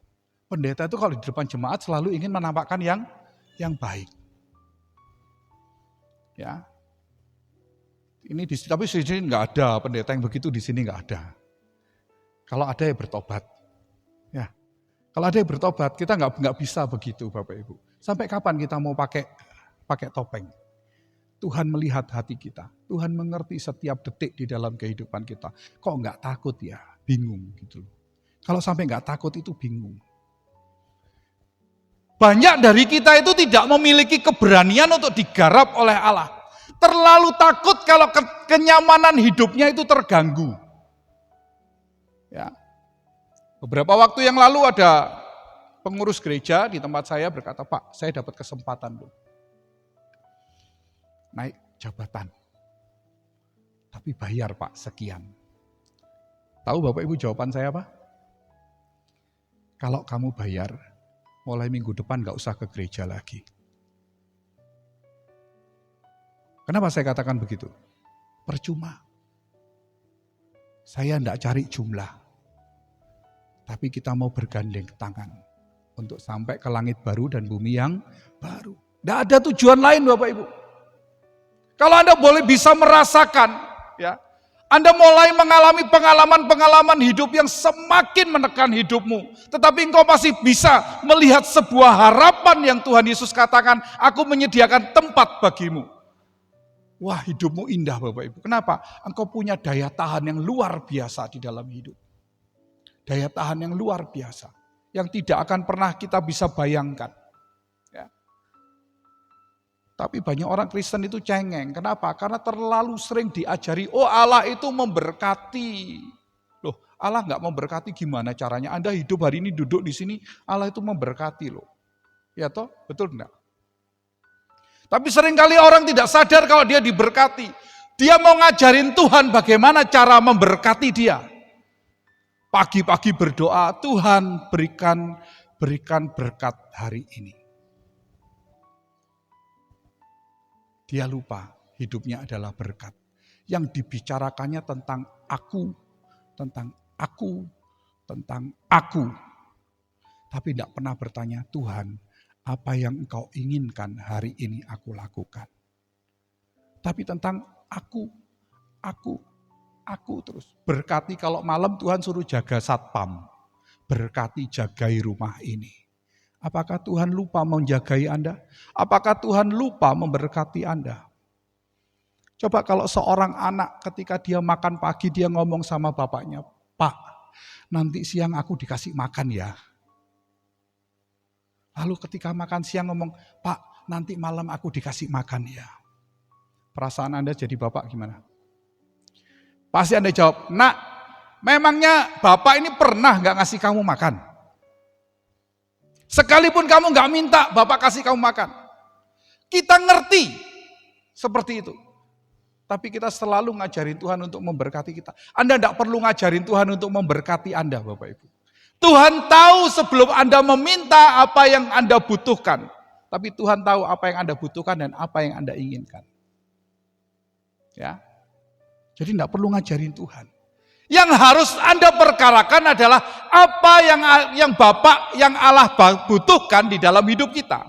Pendeta itu kalau di depan jemaat selalu ingin menampakkan yang baik. Ya. Ini tapi di sini nggak ada pendeta yang begitu, di sini nggak ada. Kalau ada ya bertobat. Ya. Kalau ada yang bertobat, kita nggak bisa begitu Bapak Ibu. Sampai kapan kita mau pakai topeng? Tuhan melihat hati kita. Tuhan mengerti setiap detik di dalam kehidupan kita. Kok nggak takut ya? Bingung gitu loh. Kalau sampai nggak takut itu bingung. Banyak dari kita itu tidak memiliki keberanian untuk digarap oleh Allah. Terlalu takut kalau kenyamanan hidupnya itu terganggu. Ya. Beberapa waktu yang lalu ada pengurus gereja di tempat saya berkata, Pak, saya dapat kesempatan loh. Naik jabatan. Tapi bayar Pak, sekian. Tahu Bapak Ibu jawaban saya apa? Kalau kamu bayar, mulai minggu depan gak usah ke gereja lagi. Kenapa saya katakan begitu? Percuma. Saya tidak cari jumlah. Tapi kita mau bergandeng tangan. Untuk sampai ke langit baru dan bumi yang baru. Tidak ada tujuan lain Bapak Ibu. Kalau Anda boleh bisa merasakan, ya, Anda mulai mengalami pengalaman-pengalaman hidup yang semakin menekan hidupmu. Tetapi engkau masih bisa melihat sebuah harapan yang Tuhan Yesus katakan, aku menyediakan tempat bagimu. Wah, hidupmu indah Bapak Ibu. Kenapa? Engkau punya daya tahan yang luar biasa di dalam hidup. Daya tahan yang luar biasa. Yang tidak akan pernah kita bisa bayangkan. Ya. Tapi banyak orang Kristen itu cengeng. Kenapa? Karena terlalu sering diajari, oh Allah itu memberkati. Loh, Allah nggak memberkati gimana caranya? Anda hidup hari ini duduk di sini, Allah itu memberkati loh. Ya toh? Betul enggak? Tapi seringkali orang tidak sadar kalau dia diberkati. Dia mau ngajarin Tuhan bagaimana cara memberkati dia. Pagi-pagi berdoa, Tuhan berikan berkat hari ini. Dia lupa hidupnya adalah berkat. Yang dibicarakannya tentang aku, tentang aku, tentang aku. Tapi tidak pernah bertanya, Tuhan, apa yang Engkau inginkan hari ini aku lakukan. Tapi tentang aku terus. Berkati kalau malam Tuhan suruh jaga satpam. Berkati jagai rumah ini. Apakah Tuhan lupa menjagai Anda? Apakah Tuhan lupa memberkati Anda? Coba kalau seorang anak ketika dia makan pagi dia ngomong sama bapaknya, Pak, nanti siang aku dikasih makan ya. Lalu ketika makan siang ngomong, Pak, nanti malam aku dikasih makan ya. Perasaan Anda jadi bapak gimana? Pasti Anda jawab, Nak, memangnya bapak ini pernah gak ngasih kamu makan? Sekalipun kamu gak minta, bapak kasih kamu makan. Kita ngerti seperti itu. Tapi kita selalu ngajarin Tuhan untuk memberkati kita. Anda tidak perlu ngajarin Tuhan untuk memberkati Anda, Bapak Ibu. Tuhan tahu sebelum Anda meminta apa yang Anda butuhkan. Tapi Tuhan tahu apa yang Anda butuhkan dan apa yang Anda inginkan. Ya. Jadi tidak perlu ngajarin Tuhan. Yang harus Anda perkarakan adalah apa yang Bapak, yang Allah butuhkan di dalam hidup kita.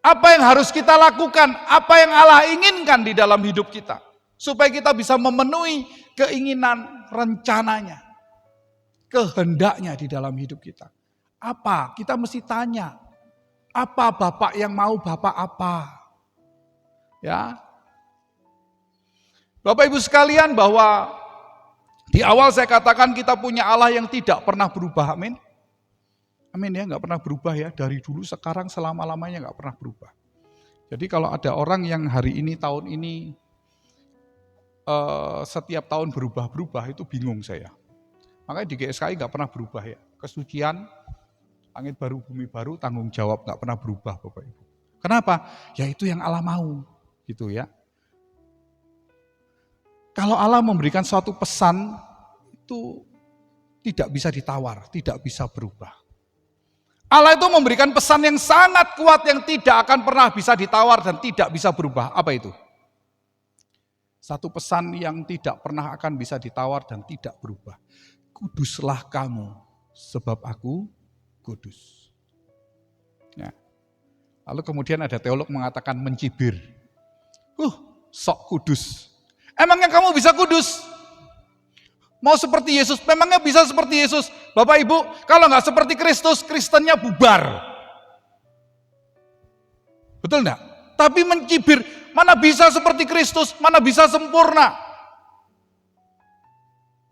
Apa yang harus kita lakukan, apa yang Allah inginkan di dalam hidup kita. Supaya kita bisa memenuhi keinginan rencananya. Kehendaknya di dalam hidup kita. Apa? Kita mesti tanya. Apa Bapak yang mau Bapak apa? Ya. Bapak Ibu sekalian, bahwa di awal saya katakan kita punya Allah yang tidak pernah berubah. Amin. Amin ya, gak pernah berubah ya. Dari dulu sekarang selama-lamanya gak pernah berubah. Jadi kalau ada orang yang hari ini, tahun ini, setiap tahun berubah-berubah, itu bingung saya. Makanya di GSKI gak pernah berubah ya. Kesucian, langit baru, bumi baru, tanggung jawab gak pernah berubah Bapak Ibu. Kenapa? Ya itu yang Allah mau. Gitu ya. Kalau Allah memberikan suatu pesan, itu tidak bisa ditawar, tidak bisa berubah. Allah itu memberikan pesan yang sangat kuat yang tidak akan pernah bisa ditawar dan tidak bisa berubah. Apa itu? Satu pesan yang tidak pernah akan bisa ditawar dan tidak berubah. Kuduslah kamu, sebab aku kudus. Ya. Lalu kemudian ada teolog mengatakan mencibir. Sok kudus. Emangnya kamu bisa kudus? Mau seperti Yesus? Memangnya bisa seperti Yesus? Bapak Ibu, kalau nggak seperti Kristus, Kristennya bubar. Betul enggak? Tapi mencibir, mana bisa seperti Kristus, mana bisa sempurna.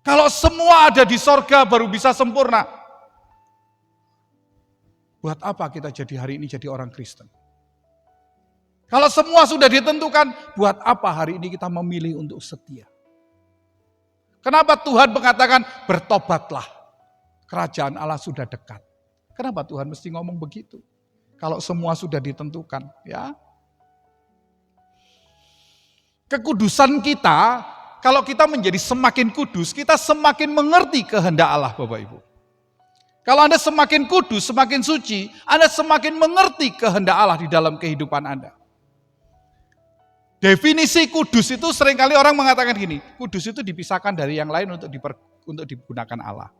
Kalau semua ada di sorga baru bisa sempurna. Buat apa kita jadi hari ini jadi orang Kristen? Kalau semua sudah ditentukan, buat apa hari ini kita memilih untuk setia? Kenapa Tuhan mengatakan bertobatlah, kerajaan Allah sudah dekat? Kenapa Tuhan mesti ngomong begitu? Kalau semua sudah ditentukan, ya. Kekudusan kita, kalau kita menjadi semakin kudus, kita semakin mengerti kehendak Allah, Bapak Ibu. Kalau Anda semakin kudus, semakin suci, Anda semakin mengerti kehendak Allah di dalam kehidupan Anda. Definisi kudus itu seringkali orang mengatakan gini, kudus itu dipisahkan dari yang lain untuk digunakan Allah.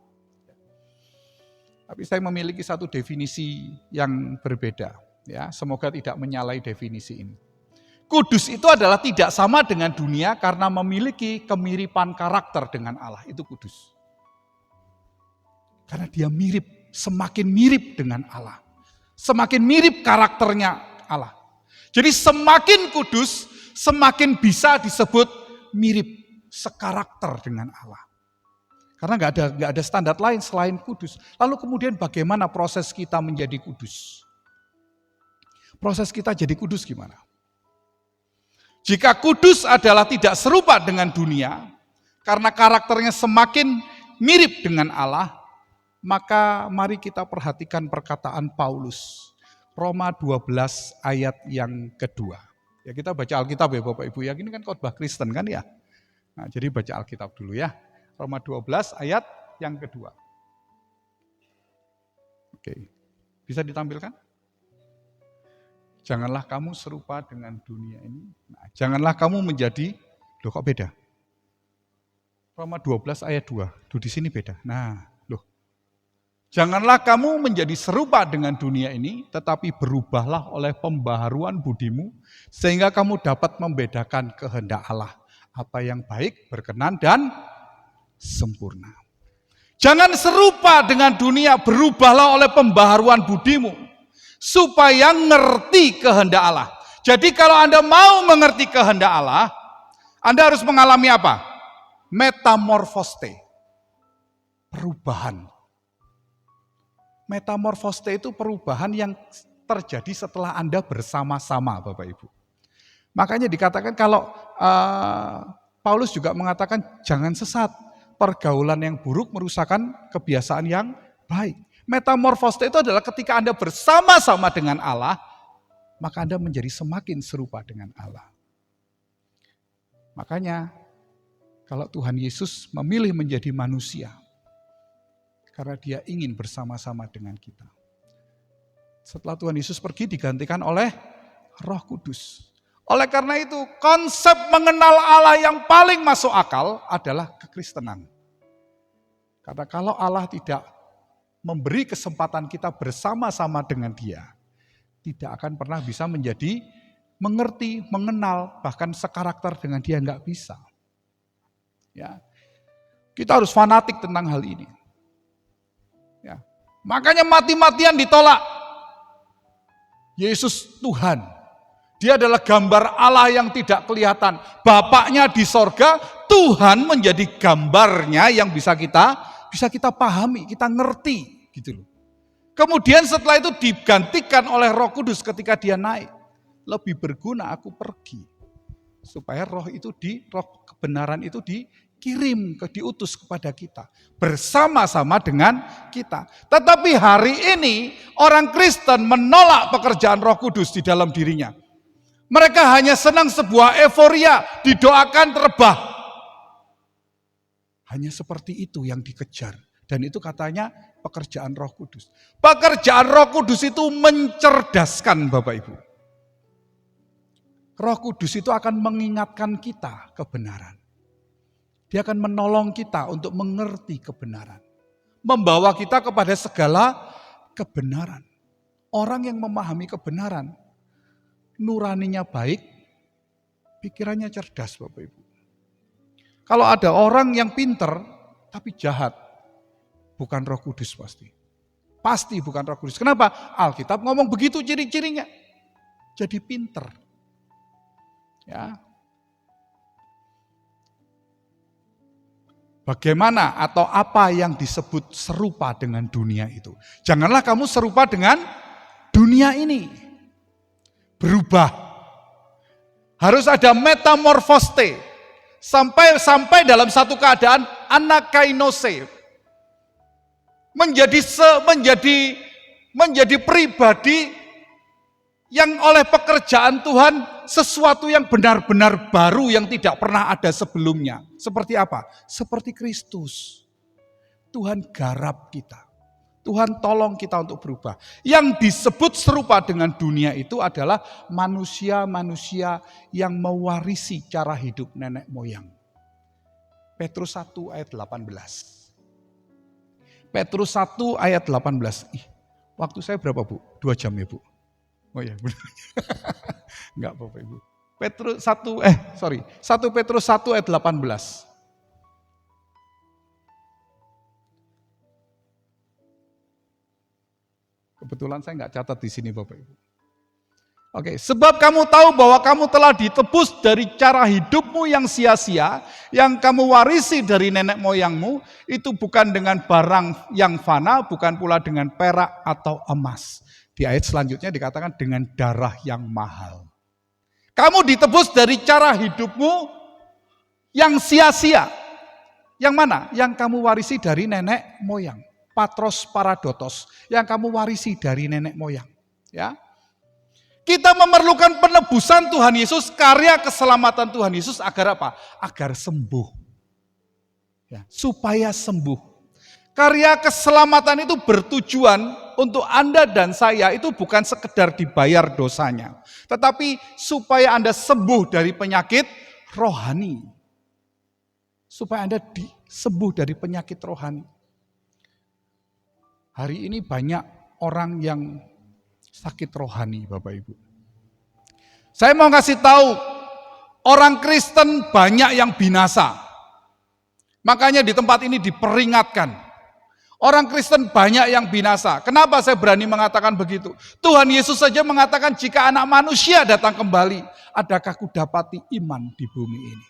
Tapi saya memiliki satu definisi yang berbeda, ya. Semoga tidak menyalahi definisi ini. Kudus itu adalah tidak sama dengan dunia karena memiliki kemiripan karakter dengan Allah, itu kudus. Karena dia mirip, semakin mirip dengan Allah. Semakin mirip karakternya Allah. Jadi semakin kudus, semakin bisa disebut mirip, sekarakter dengan Allah. Karena nggak ada standar lain selain kudus. Lalu kemudian bagaimana proses kita menjadi kudus? Proses kita jadi kudus gimana? Jika kudus adalah tidak serupa dengan dunia, karena karakternya semakin mirip dengan Allah, maka mari kita perhatikan perkataan Paulus. Roma 12 ayat yang kedua. Ya kita baca Alkitab ya Bapak Ibu ya, ini kan khotbah Kristen kan ya. Nah, jadi baca Alkitab dulu ya. Roma 12 ayat yang kedua. Oke, bisa ditampilkan? Janganlah kamu serupa dengan dunia ini. Nah, janganlah kamu menjadi, loh kok beda? Roma 12 ayat 2, tuh di sini beda. Nah, loh. Janganlah kamu menjadi serupa dengan dunia ini, tetapi berubahlah oleh pembaharuan budimu, sehingga kamu dapat membedakan kehendak Allah. Apa yang baik, berkenan, dan sempurna. Jangan serupa dengan dunia, berubahlah oleh pembaharuan budimu, supaya ngerti kehendak Allah. Jadi kalau Anda mau mengerti kehendak Allah, Anda harus mengalami apa? Metamorfoste. Perubahan. Metamorfoste itu perubahan yang terjadi setelah Anda bersama-sama, Bapak Ibu. Makanya dikatakan kalau Paulus juga mengatakan jangan sesat. Pergaulan yang buruk merusakkan kebiasaan yang baik. Metamorfoste itu adalah ketika Anda bersama-sama dengan Allah, maka Anda menjadi semakin serupa dengan Allah. Makanya, kalau Tuhan Yesus memilih menjadi manusia, karena dia ingin bersama-sama dengan kita. Setelah Tuhan Yesus pergi, digantikan oleh Roh Kudus. Oleh karena itu, konsep mengenal Allah yang paling masuk akal adalah kekristenan. Karena kalau Allah tidak memberi kesempatan kita bersama-sama dengan Dia, tidak akan pernah bisa menjadi mengerti, mengenal, bahkan sekarakter dengan Dia nggak bisa. Ya, kita harus fanatik tentang hal ini. Ya, makanya mati-matian ditolak. Yesus Tuhan, Dia adalah gambar Allah yang tidak kelihatan. Bapaknya di sorga, Tuhan menjadi gambarnya yang bisa kita pahami, kita ngerti, gitu loh. Kemudian setelah itu digantikan oleh Roh Kudus ketika dia naik. Lebih berguna aku pergi. Supaya roh kebenaran itu dikirim, diutus kepada kita. Bersama-sama dengan kita. Tetapi hari ini orang Kristen menolak pekerjaan Roh Kudus di dalam dirinya. Mereka hanya senang sebuah euforia, didoakan terbah. Hanya seperti itu yang dikejar. Dan itu katanya pekerjaan Roh Kudus. Pekerjaan Roh Kudus itu mencerdaskan Bapak Ibu. Roh Kudus itu akan mengingatkan kita kebenaran. Dia akan menolong kita untuk mengerti kebenaran. Membawa kita kepada segala kebenaran. Orang yang memahami kebenaran, nuraninya baik, pikirannya cerdas Bapak Ibu. Kalau ada orang yang pinter tapi jahat, bukan Roh Kudus pasti. Pasti bukan Roh Kudus. Kenapa? Alkitab ngomong begitu ciri-cirinya. Jadi pinter, Ya. Bagaimana atau apa yang disebut serupa dengan dunia itu? Janganlah kamu serupa dengan dunia ini. Berubah. Harus ada metamorfoste. Sampai dalam satu keadaan anakainose. Menjadi pribadi yang oleh pekerjaan Tuhan sesuatu yang benar-benar baru yang tidak pernah ada sebelumnya. Seperti apa? Seperti Kristus. Tuhan garap kita. Tuhan tolong kita untuk berubah. Yang disebut serupa dengan dunia itu adalah manusia-manusia yang mewarisi cara hidup nenek moyang. Petrus 1 ayat 18. Petrus 1 ayat 18. Waktu saya berapa, Bu? 2 jam ya, Bu? Oh ya, benar. Enggak Bapak Ibu. 1 Petrus 1 ayat 18. Kebetulan saya enggak catat di sini Bapak Ibu. Oke, sebab kamu tahu bahwa kamu telah ditebus dari cara hidupmu yang sia-sia, yang kamu warisi dari nenek moyangmu, itu bukan dengan barang yang fana, bukan pula dengan perak atau emas. Di ayat selanjutnya dikatakan dengan darah yang mahal. Kamu ditebus dari cara hidupmu yang sia-sia. Yang mana? Yang kamu warisi dari nenek moyang. Patros paradotos. Yang kamu warisi dari nenek moyang. Ya. Kita memerlukan penebusan Tuhan Yesus, karya keselamatan Tuhan Yesus agar apa? Agar sembuh. Ya, supaya sembuh. Karya keselamatan itu bertujuan untuk Anda dan saya itu bukan sekedar dibayar dosanya. Tetapi supaya Anda sembuh dari penyakit rohani. Supaya Anda sembuh dari penyakit rohani. Hari ini banyak orang yang sakit rohani, Bapak Ibu. Saya mau kasih tahu, orang Kristen banyak yang binasa. Makanya di tempat ini diperingatkan. Orang Kristen banyak yang binasa. Kenapa saya berani mengatakan begitu? Tuhan Yesus saja mengatakan jika anak manusia datang kembali, adakah kudapati iman di bumi ini?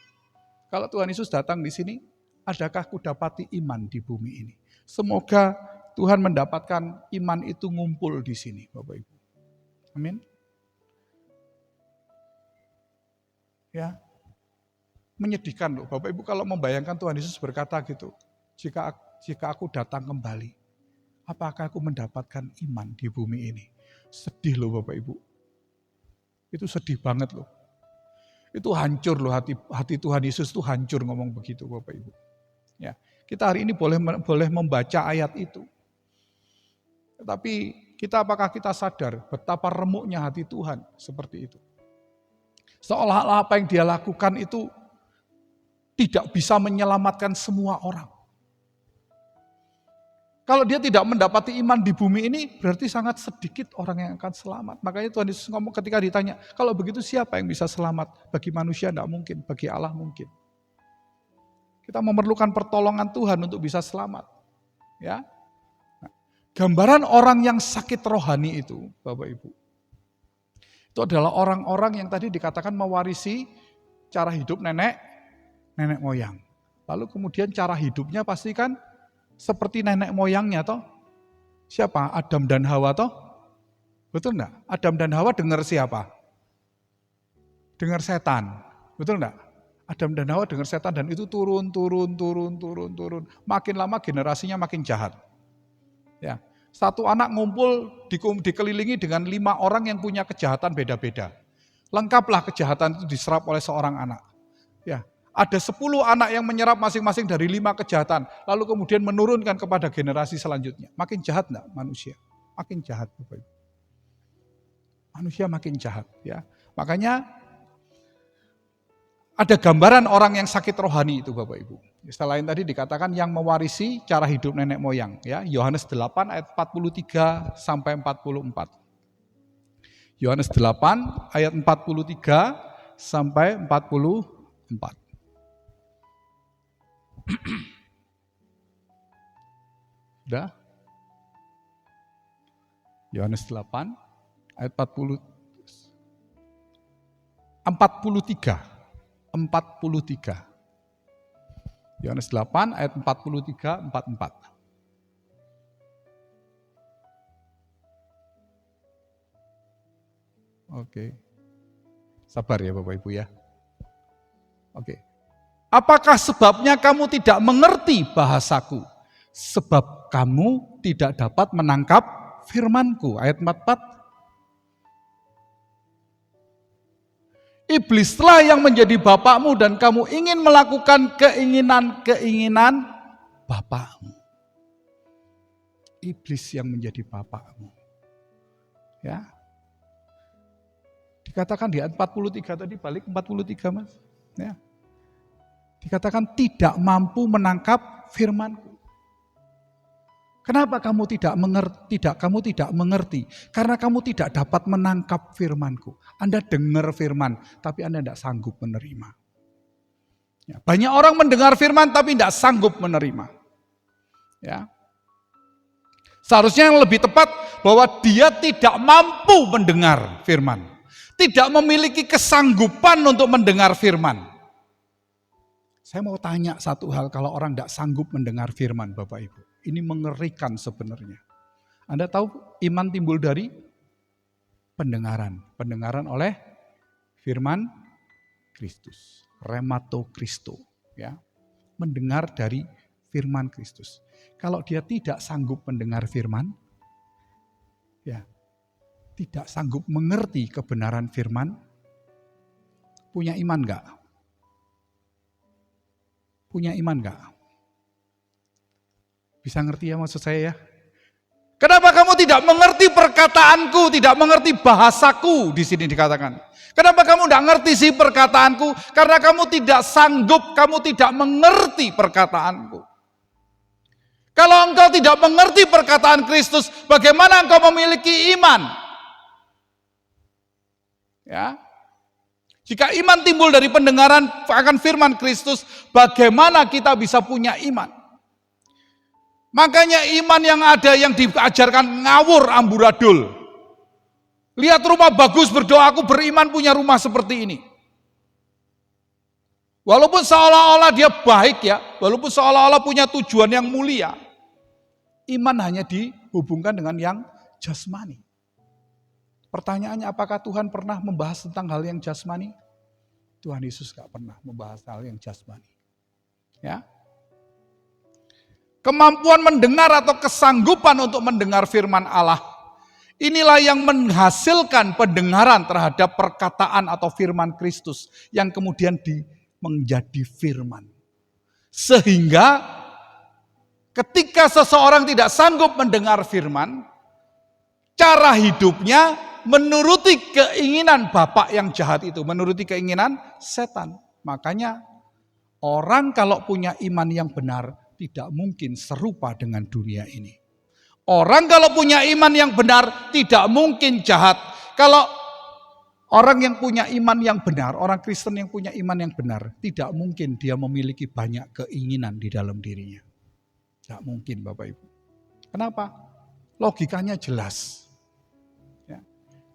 Kalau Tuhan Yesus datang di sini, adakah kudapati iman di bumi ini? Semoga Tuhan mendapatkan iman itu ngumpul di sini, Bapak Ibu. Amin. Ya, menyedihkan loh, Bapak Ibu kalau membayangkan Tuhan Yesus berkata gitu, jika aku datang kembali, apakah aku mendapatkan iman di bumi ini? Sedih loh Bapak Ibu. Itu sedih banget loh. Itu hancur loh, hati Tuhan Yesus itu hancur ngomong begitu Bapak Ibu. Ya, kita hari ini boleh membaca ayat itu. Tapi apakah kita sadar betapa remuknya hati Tuhan seperti itu? Seolah-olah apa yang dia lakukan itu tidak bisa menyelamatkan semua orang. Kalau dia tidak mendapati iman di bumi ini, berarti sangat sedikit orang yang akan selamat. Makanya Tuhan Yesus ngomong ketika ditanya, kalau begitu siapa yang bisa selamat? Bagi manusia tidak mungkin, bagi Allah mungkin. Kita memerlukan pertolongan Tuhan untuk bisa selamat. Ya, gambaran orang yang sakit rohani itu, Bapak Ibu, itu adalah orang-orang yang tadi dikatakan mewarisi cara hidup nenek moyang. Lalu kemudian cara hidupnya pasti kan seperti nenek moyangnya toh. Siapa? Adam dan Hawa toh? Betul enggak? Adam dan Hawa dengar siapa? Dengar setan. Betul enggak? Adam dan Hawa dengar setan dan itu turun. Makin lama generasinya makin jahat. Ya, satu anak ngumpul dikelilingi dengan 5 orang yang punya kejahatan beda-beda. Lengkaplah kejahatan itu diserap oleh seorang anak. Ya, ada 10 anak yang menyerap masing-masing dari 5 kejahatan, lalu kemudian menurunkan kepada generasi selanjutnya. Makin jahat enggak manusia? Makin jahat Bapak Ibu. Manusia makin jahat ya. Makanya ada gambaran orang yang sakit rohani itu Bapak Ibu. Selain tadi dikatakan yang mewarisi cara hidup nenek moyang. Ya, Yohanes 8 ayat 43 sampai 44. Yohanes 8 ayat 43 sampai 44. Sudah? Yohanes 8 ayat 40. 43. 43. Yohanes 8 ayat 43, 44. Oke. Sabar ya Bapak Ibu ya. Oke. Apakah sebabnya kamu tidak mengerti bahasaku? Sebab kamu tidak dapat menangkap firmanku. Ayat 44. Iblislah yang menjadi bapakmu dan kamu ingin melakukan keinginan-keinginan bapakmu. Iblis yang menjadi bapakmu. Ya. Dikatakan di ayat 43 tadi, balik 43 Mas. Ya. Dikatakan tidak mampu menangkap firmanku. Kenapa kamu tidak mengerti? Karena kamu tidak dapat menangkap firmanku. Anda dengar firman, tapi Anda tidak sanggup menerima. Ya, banyak orang mendengar firman, tapi tidak sanggup menerima. Ya. Seharusnya yang lebih tepat bahwa dia tidak mampu mendengar firman. Tidak memiliki kesanggupan untuk mendengar firman. Saya mau tanya satu hal, kalau orang tidak sanggup mendengar firman Bapak Ibu. Ini mengerikan sebenarnya. Anda tahu iman timbul dari pendengaran. Pendengaran oleh firman Kristus. Remato Kristo. Ya. Mendengar dari firman Kristus. Kalau dia tidak sanggup mendengar firman, ya, tidak sanggup mengerti kebenaran firman, punya iman enggak? Punya iman enggak? Bisa ngerti ya maksud saya ya? Kenapa kamu tidak mengerti perkataanku, tidak mengerti bahasaku, di sini dikatakan. Kenapa kamu tidak ngerti sih perkataanku? Karena kamu tidak sanggup, kamu tidak mengerti perkataanku. Kalau engkau tidak mengerti perkataan Kristus, bagaimana engkau memiliki iman? Ya. Jika iman timbul dari pendengaran akan firman Kristus, bagaimana kita bisa punya iman? Makanya iman yang ada yang diajarkan ngawur amburadul. Lihat rumah bagus, berdoa, aku beriman punya rumah seperti ini. Walaupun seolah-olah dia baik ya, walaupun seolah-olah punya tujuan yang mulia, iman hanya dihubungkan dengan yang jasmani. Pertanyaannya, apakah Tuhan pernah membahas tentang hal yang jasmani? Tuhan Yesus gak pernah membahas hal yang jasmani. Ya. Kemampuan mendengar atau kesanggupan untuk mendengar firman Allah, inilah yang menghasilkan pendengaran terhadap perkataan atau firman Kristus yang kemudian menjadi firman. Sehingga ketika seseorang tidak sanggup mendengar firman, cara hidupnya menuruti keinginan bapak yang jahat itu, menuruti keinginan setan. Makanya orang kalau punya iman yang benar, tidak mungkin serupa dengan dunia ini. Orang kalau punya iman yang benar, tidak mungkin jahat. Kalau orang yang punya iman yang benar, orang Kristen yang punya iman yang benar, tidak mungkin dia memiliki banyak keinginan di dalam dirinya. Tidak mungkin Bapak Ibu. Kenapa? Logikanya jelas. Ya.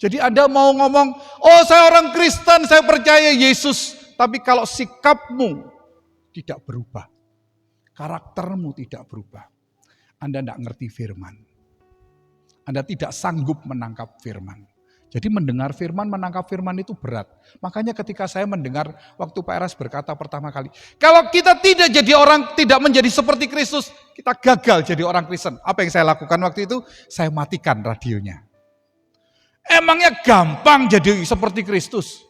Jadi Anda mau ngomong, oh saya orang Kristen, saya percaya Yesus. Tapi kalau sikapmu tidak berubah, karaktermu tidak berubah, Anda tidak ngerti firman. Anda tidak sanggup menangkap firman. Jadi mendengar firman, menangkap firman itu berat. Makanya ketika saya mendengar waktu Pak Eras berkata pertama kali, kalau kita tidak jadi orang, tidak menjadi seperti Kristus, kita gagal jadi orang Kristen. Apa yang saya lakukan waktu itu? Saya matikan radionya. Emangnya gampang jadi seperti Kristus?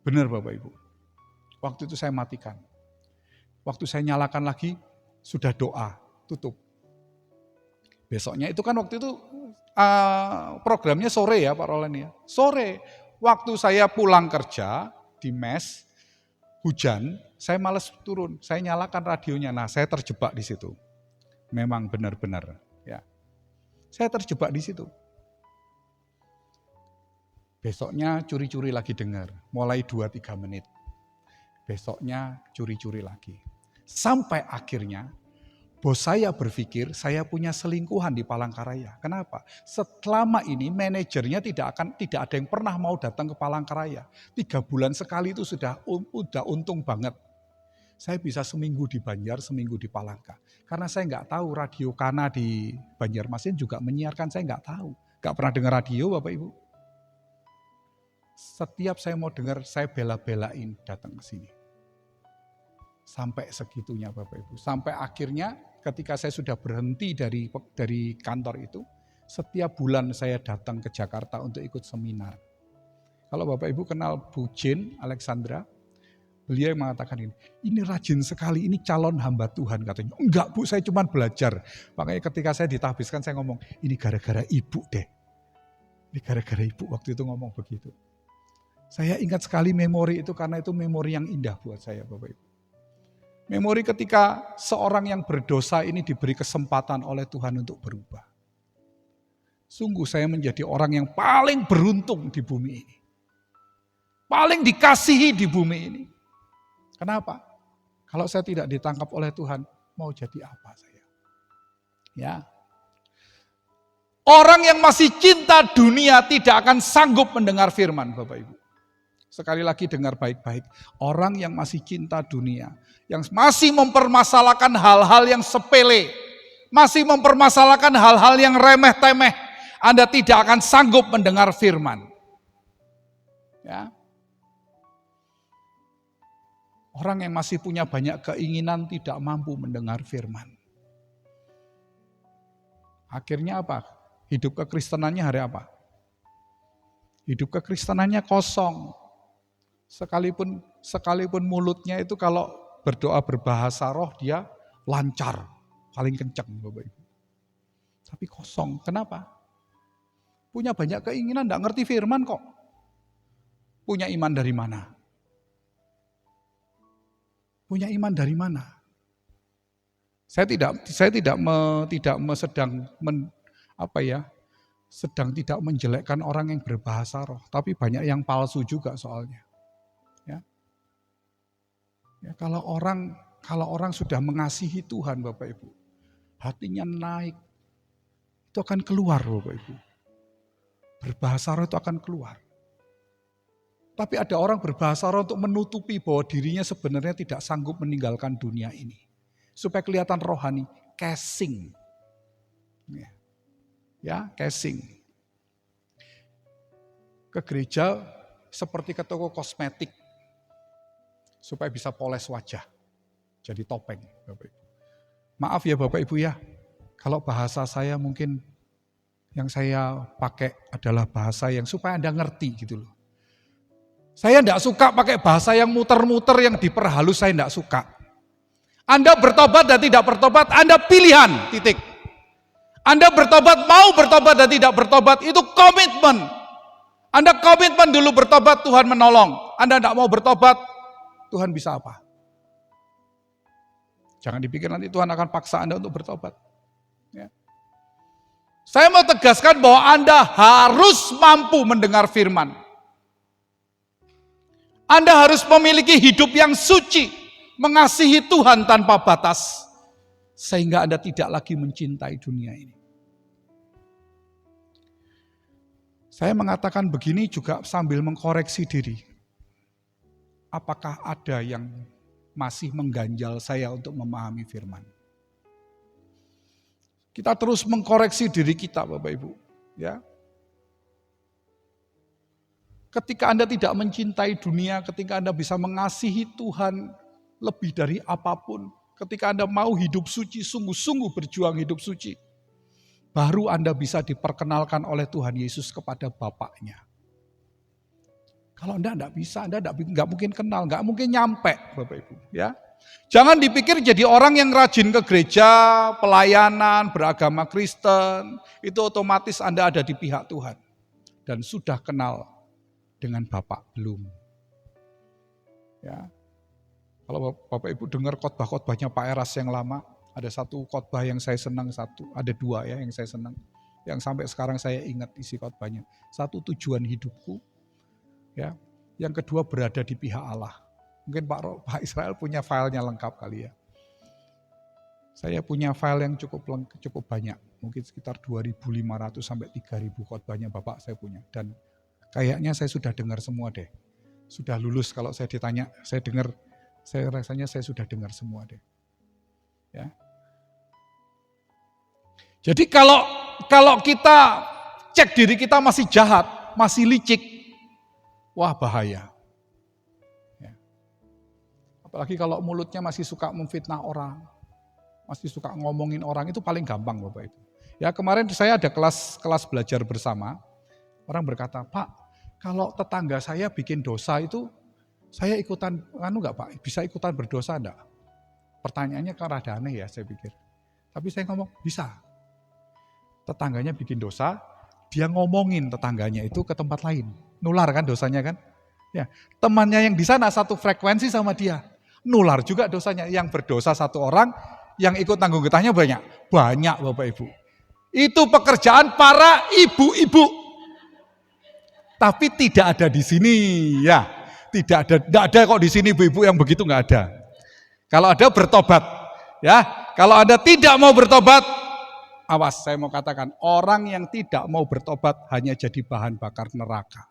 Benar Bapak Ibu. Waktu itu saya matikan. Waktu saya nyalakan lagi, sudah doa, tutup. Besoknya itu kan waktu itu programnya sore ya Pak Roland ya. Sore, waktu saya pulang kerja di mes, hujan, saya malas turun. Saya nyalakan radionya, nah saya terjebak di situ. Memang benar-benar ya. Saya terjebak di situ. Besoknya curi-curi lagi dengar, mulai 2-3 menit. Besoknya curi-curi lagi. Sampai akhirnya Bos saya berpikir saya punya selingkuhan di Palangkaraya. Kenapa? Selama ini manajernya tidak ada yang pernah mau datang ke Palangkaraya. 3 bulan sekali itu sudah untung banget. Saya bisa seminggu di Banjar, seminggu di Palangka. Karena saya nggak tahu Radio Kana di Banjarmasin juga menyiarkan, saya nggak tahu. Nggak pernah dengar radio Bapak Ibu. Setiap saya mau dengar, saya bela-belain datang ke sini. Sampai segitunya Bapak Ibu. Sampai akhirnya ketika saya sudah berhenti dari kantor itu, setiap bulan saya datang ke Jakarta untuk ikut seminar. Kalau Bapak Ibu kenal Bu Jane Alexandra, beliau yang mengatakan ini rajin sekali, ini calon hamba Tuhan katanya. Enggak Bu, saya cuma belajar. Makanya ketika saya ditahbiskan saya ngomong, ini gara-gara ibu deh. Ini gara-gara ibu waktu itu ngomong begitu. Saya ingat sekali memori itu karena itu memori yang indah buat saya Bapak Ibu. Memori ketika seorang yang berdosa ini diberi kesempatan oleh Tuhan untuk berubah. Sungguh saya menjadi orang yang paling beruntung di bumi ini. Paling dikasihi di bumi ini. Kenapa? Kalau saya tidak ditangkap oleh Tuhan, mau jadi apa saya? Ya. Orang yang masih cinta dunia tidak akan sanggup mendengar firman, Bapak Ibu. Sekali lagi dengar baik-baik. Orang yang masih cinta dunia, yang masih mempermasalahkan hal-hal yang sepele, masih mempermasalahkan hal-hal yang remeh-temeh, Anda tidak akan sanggup mendengar firman. Ya. Orang yang masih punya banyak keinginan tidak mampu mendengar firman. Akhirnya apa? Hidup kekristenannya hari apa? Hidup kekristenannya kosong. Sekalipun mulutnya itu kalau berdoa berbahasa roh dia lancar, paling kencang Bapak Ibu. Tapi kosong, kenapa? Punya banyak keinginan, enggak ngerti firman kok. Punya iman dari mana? Punya iman dari mana? Saya sedang tidak menjelekkan orang yang berbahasa roh, tapi banyak yang palsu juga soalnya. Ya, kalau orang sudah mengasihi Tuhan Bapak Ibu, hatinya naik, itu akan keluar Bapak Ibu. Berbahasa roh itu akan keluar. Tapi ada orang berbahasa roh untuk menutupi bahwa dirinya sebenarnya tidak sanggup meninggalkan dunia ini. Supaya kelihatan rohani, casing. Ya, casing. Ke gereja seperti ke toko kosmetik. Supaya bisa poles wajah, jadi topeng. Bapak Ibu. Maaf ya Bapak Ibu ya, kalau bahasa saya mungkin yang saya pakai adalah bahasa yang supaya Anda ngerti gitu loh. Saya tidak suka pakai bahasa yang muter-muter, yang diperhalus, saya tidak suka. Anda bertobat dan tidak bertobat, Anda pilihan, titik. Anda bertobat, mau bertobat dan tidak bertobat, itu komitmen. Anda komitmen dulu bertobat, Tuhan menolong. Anda tidak mau bertobat, Tuhan bisa apa? Jangan dipikir nanti Tuhan akan paksa Anda untuk bertobat. Ya. Saya mau tegaskan bahwa Anda harus mampu mendengar firman. Anda harus memiliki hidup yang suci, mengasihi Tuhan tanpa batas, sehingga Anda tidak lagi mencintai dunia ini. Saya mengatakan begini juga sambil mengkoreksi diri. Apakah ada yang masih mengganjal saya untuk memahami firman? Kita terus mengkoreksi diri kita Bapak Ibu. Ya. Ketika Anda tidak mencintai dunia, ketika Anda bisa mengasihi Tuhan lebih dari apapun, ketika Anda mau hidup suci, sungguh-sungguh berjuang hidup suci, baru Anda bisa diperkenalkan oleh Tuhan Yesus kepada Bapaknya. Kalau Anda tidak bisa, Anda nggak mungkin kenal, nggak mungkin nyampe, Bapak Ibu. Ya, jangan dipikir jadi orang yang rajin ke gereja, pelayanan, beragama Kristen, itu otomatis Anda ada di pihak Tuhan dan sudah kenal dengan Bapak belum. Ya, kalau Bapak Ibu dengar khotbah-khotbahnya Pak Eras yang lama, ada satu khotbah yang saya senang, ada dua ya yang saya senang, yang sampai sekarang saya ingat isi khotbahnya. Satu, tujuan hidupku. Ya, yang kedua berada di pihak Allah. Mungkin Pak Israel punya filenya lengkap kali ya. Saya punya file yang cukup banyak, mungkin sekitar 2.500 sampai 3.000 khotbahnya Bapak saya punya. Dan kayaknya saya sudah dengar semua deh. Sudah lulus kalau saya ditanya, saya dengar, saya rasanya saya sudah dengar semua deh. Ya. Jadi kalau kita cek diri kita masih jahat, masih licik, wah bahaya. Ya. Apalagi kalau mulutnya masih suka memfitnah orang, masih suka ngomongin orang, itu paling gampang Bapak Ibu. Ya kemarin saya ada kelas belajar bersama, orang berkata, Pak, kalau tetangga saya bikin dosa itu, saya ikutan, enggak Pak, bisa ikutan berdosa enggak? Pertanyaannya kan rada aneh ya saya pikir. Tapi saya ngomong, bisa. Tetangganya bikin dosa, dia ngomongin tetangganya itu ke tempat lain. Nular kan dosanya kan? Ya, temannya yang di sana satu frekuensi sama dia. Nular juga dosanya. Yang berdosa satu orang, yang ikut tanggung getahnya banyak. Banyak Bapak Ibu. Itu pekerjaan para ibu-ibu. Tapi tidak ada di sini ya. Tidak ada kok di sini ibu-ibu yang begitu, nggak ada. Kalau ada bertobat ya. Kalau Anda tidak mau bertobat, awas saya mau katakan, orang yang tidak mau bertobat hanya jadi bahan bakar neraka.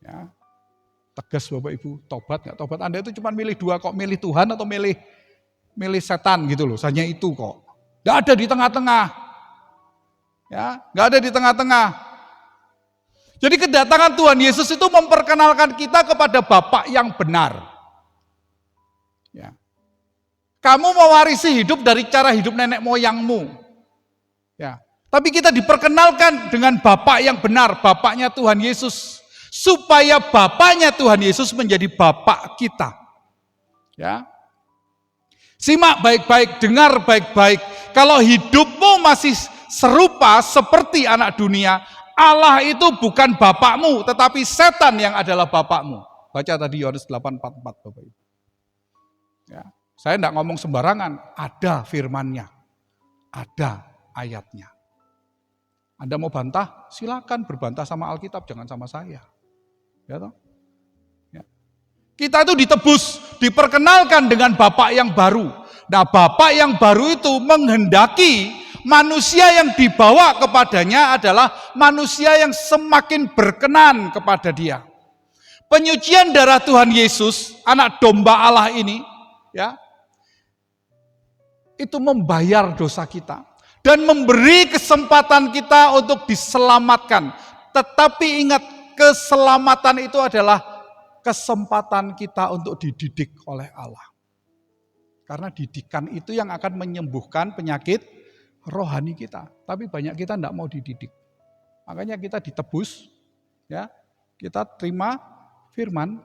Ya. Tegas Bapak Ibu, tobat nggak tobat. Anda itu cuma milih dua kok, milih Tuhan atau milih setan gitu loh. Hanya itu kok. Nggak ada di tengah-tengah. Ya, nggak ada di tengah-tengah. Jadi kedatangan Tuhan Yesus itu memperkenalkan kita kepada Bapa yang benar. Ya. Kamu mewarisi hidup dari cara hidup nenek moyangmu. Ya. Tapi kita diperkenalkan dengan Bapa yang benar, Bapaknya Tuhan Yesus. Supaya Bapaknya Tuhan Yesus menjadi Bapa kita. Ya. Simak baik-baik, dengar baik-baik. Kalau hidupmu masih serupa seperti anak dunia, Allah itu bukan bapakmu, tetapi setan yang adalah bapakmu. Baca tadi Yohanes 8:44 Bapak Ibu. Ya, saya tidak ngomong sembarangan, ada firmannya, ada ayatnya. Anda mau bantah, silakan berbantah sama Alkitab, jangan sama saya. Ya toh? Ya. Kita itu ditebus, diperkenalkan dengan Bapak yang baru. Nah, Bapak yang baru itu menghendaki manusia yang dibawa kepadanya adalah manusia yang semakin berkenan kepada dia. Penyucian darah Tuhan Yesus, anak domba Allah ini, ya, itu membayar dosa kita dan memberi kesempatan kita untuk diselamatkan. Tetapi ingat, keselamatan itu adalah kesempatan kita untuk dididik oleh Allah. Karena didikan itu yang akan menyembuhkan penyakit rohani kita. Tapi banyak kita tidak mau dididik. Makanya kita ditebus, ya, kita terima firman,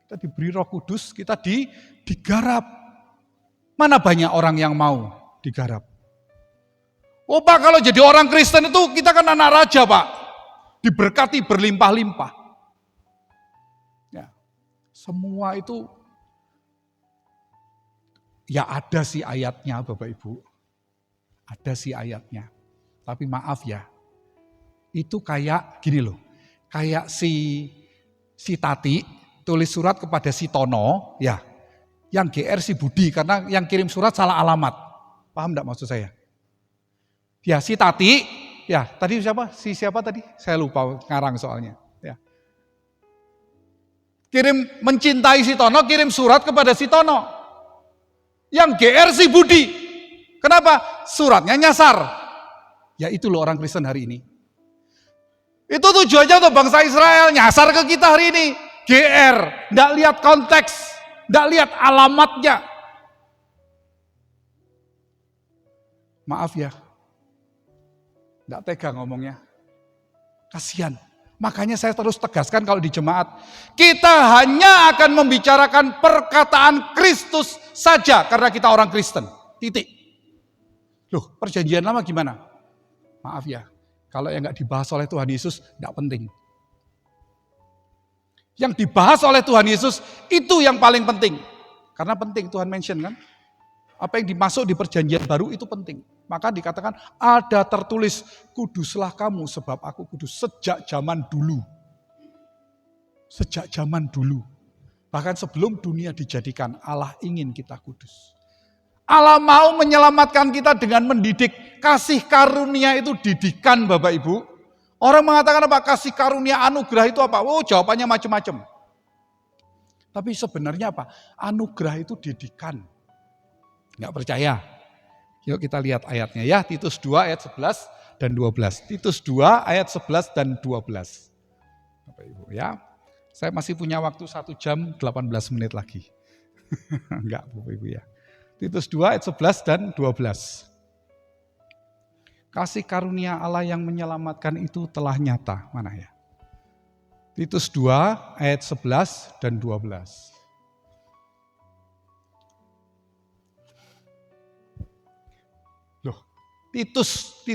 kita diberi Roh Kudus, kita digarap. Mana banyak orang yang mau digarap? Oh Pak, kalau jadi orang Kristen itu kita kan anak raja Pak. Diberkati berlimpah-limpah. Ya, semua itu ya ada sih ayatnya Bapak Ibu. Ada sih ayatnya. Tapi maaf ya, itu kayak gini loh. Kayak si Tati tulis surat kepada si Tono, ya. Yang GR si Budi, karena yang kirim surat salah alamat. Paham enggak maksud saya? Ya si Tati, ya tadi siapa? Si siapa tadi? Saya lupa ngarang soalnya. Ya. Mencintai si Tono, kirim surat kepada si Tono. Yang GR si Budi. Kenapa? Suratnya nyasar. Ya itu loh orang Kristen hari ini. Itu tujuannya untuk bangsa Israel, nyasar ke kita hari ini. GR, enggak lihat konteks, enggak lihat alamatnya. Maaf ya, enggak tega ngomongnya. Kasihan. Makanya saya terus tegaskan kalau di jemaat, kita hanya akan membicarakan perkataan Kristus saja karena kita orang Kristen. Titik. Loh, perjanjian lama gimana? Maaf ya, kalau yang enggak dibahas oleh Tuhan Yesus enggak penting. Yang dibahas oleh Tuhan Yesus itu yang paling penting. Karena penting, Tuhan mention kan. Apa yang dimasuk di perjanjian baru itu penting. Maka dikatakan ada tertulis, kuduslah kamu sebab aku kudus, sejak zaman dulu. Sejak zaman dulu. Bahkan sebelum dunia dijadikan, Allah ingin kita kudus. Allah mau menyelamatkan kita dengan mendidik. Kasih karunia itu didikan Bapak Ibu. Orang mengatakan apa? Kasih karunia anugerah itu apa? Oh, jawabannya macam-macam. Tapi sebenarnya apa? Anugerah itu didikan. Enggak percaya? Yuk kita lihat ayatnya ya. Titus 2 ayat 11 dan 12. Titus 2 ayat 11 dan 12. Bapak Ibu ya. Saya masih punya waktu 1 jam 18 menit lagi. Enggak Bapak Ibu ya. Titus 2 ayat 11 dan 12. Kasih karunia Allah yang menyelamatkan itu telah nyata. Mana ya? Titus 2 ayat 11 dan 12. Loh, Titus ya,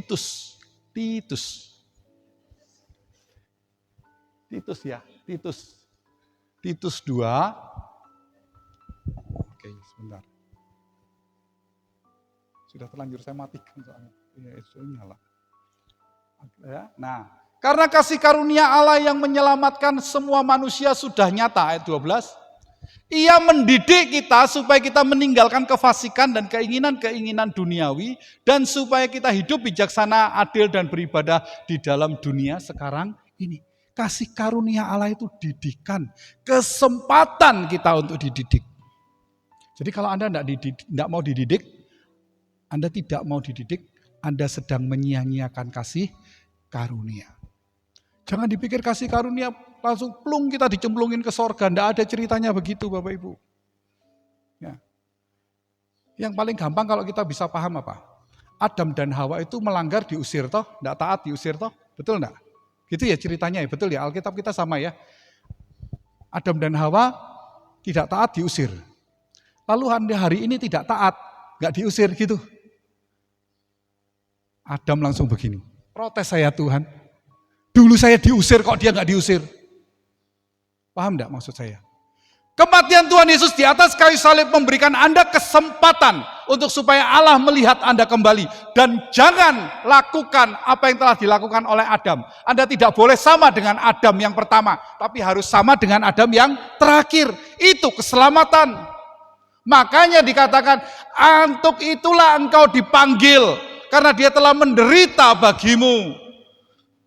Titus 2. Oke, sebentar. Sudah terlanjur saya matikan soalnya. Ya, itu nyala. Ya, nah, karena kasih karunia Allah yang menyelamatkan semua manusia sudah nyata, ayat 12. Ia mendidik kita supaya kita meninggalkan kefasikan dan keinginan-keinginan duniawi, dan supaya kita hidup bijaksana, adil, dan beribadah di dalam dunia sekarang ini. Kasih karunia Allah itu didikan, kesempatan kita untuk dididik. Jadi kalau Anda tidak mau dididik, Anda tidak mau dididik, Anda sedang menyia-nyiakan kasih karunia. Jangan dipikir kasih karunia langsung plung kita dicemplungin ke sorga. Tidak ada ceritanya begitu Bapak Ibu. Ya. Yang paling gampang kalau kita bisa paham apa? Adam dan Hawa itu melanggar diusir toh, tidak taat diusir toh, betul enggak? Gitu ya ceritanya ya, betul ya, Alkitab kita sama ya. Adam dan Hawa tidak taat diusir. Lalu Anda hari ini tidak taat, enggak diusir gitu. Adam langsung begini, protes saya Tuhan. Dulu saya diusir kok dia enggak diusir. Paham enggak maksud saya? Kematian Tuhan Yesus di atas kayu salib memberikan Anda kesempatan untuk supaya Allah melihat Anda kembali. Dan jangan lakukan apa yang telah dilakukan oleh Adam. Anda tidak boleh sama dengan Adam yang pertama, tapi harus sama dengan Adam yang terakhir. Itu keselamatan. Makanya dikatakan, untuk itulah engkau dipanggil. Karena dia telah menderita bagimu.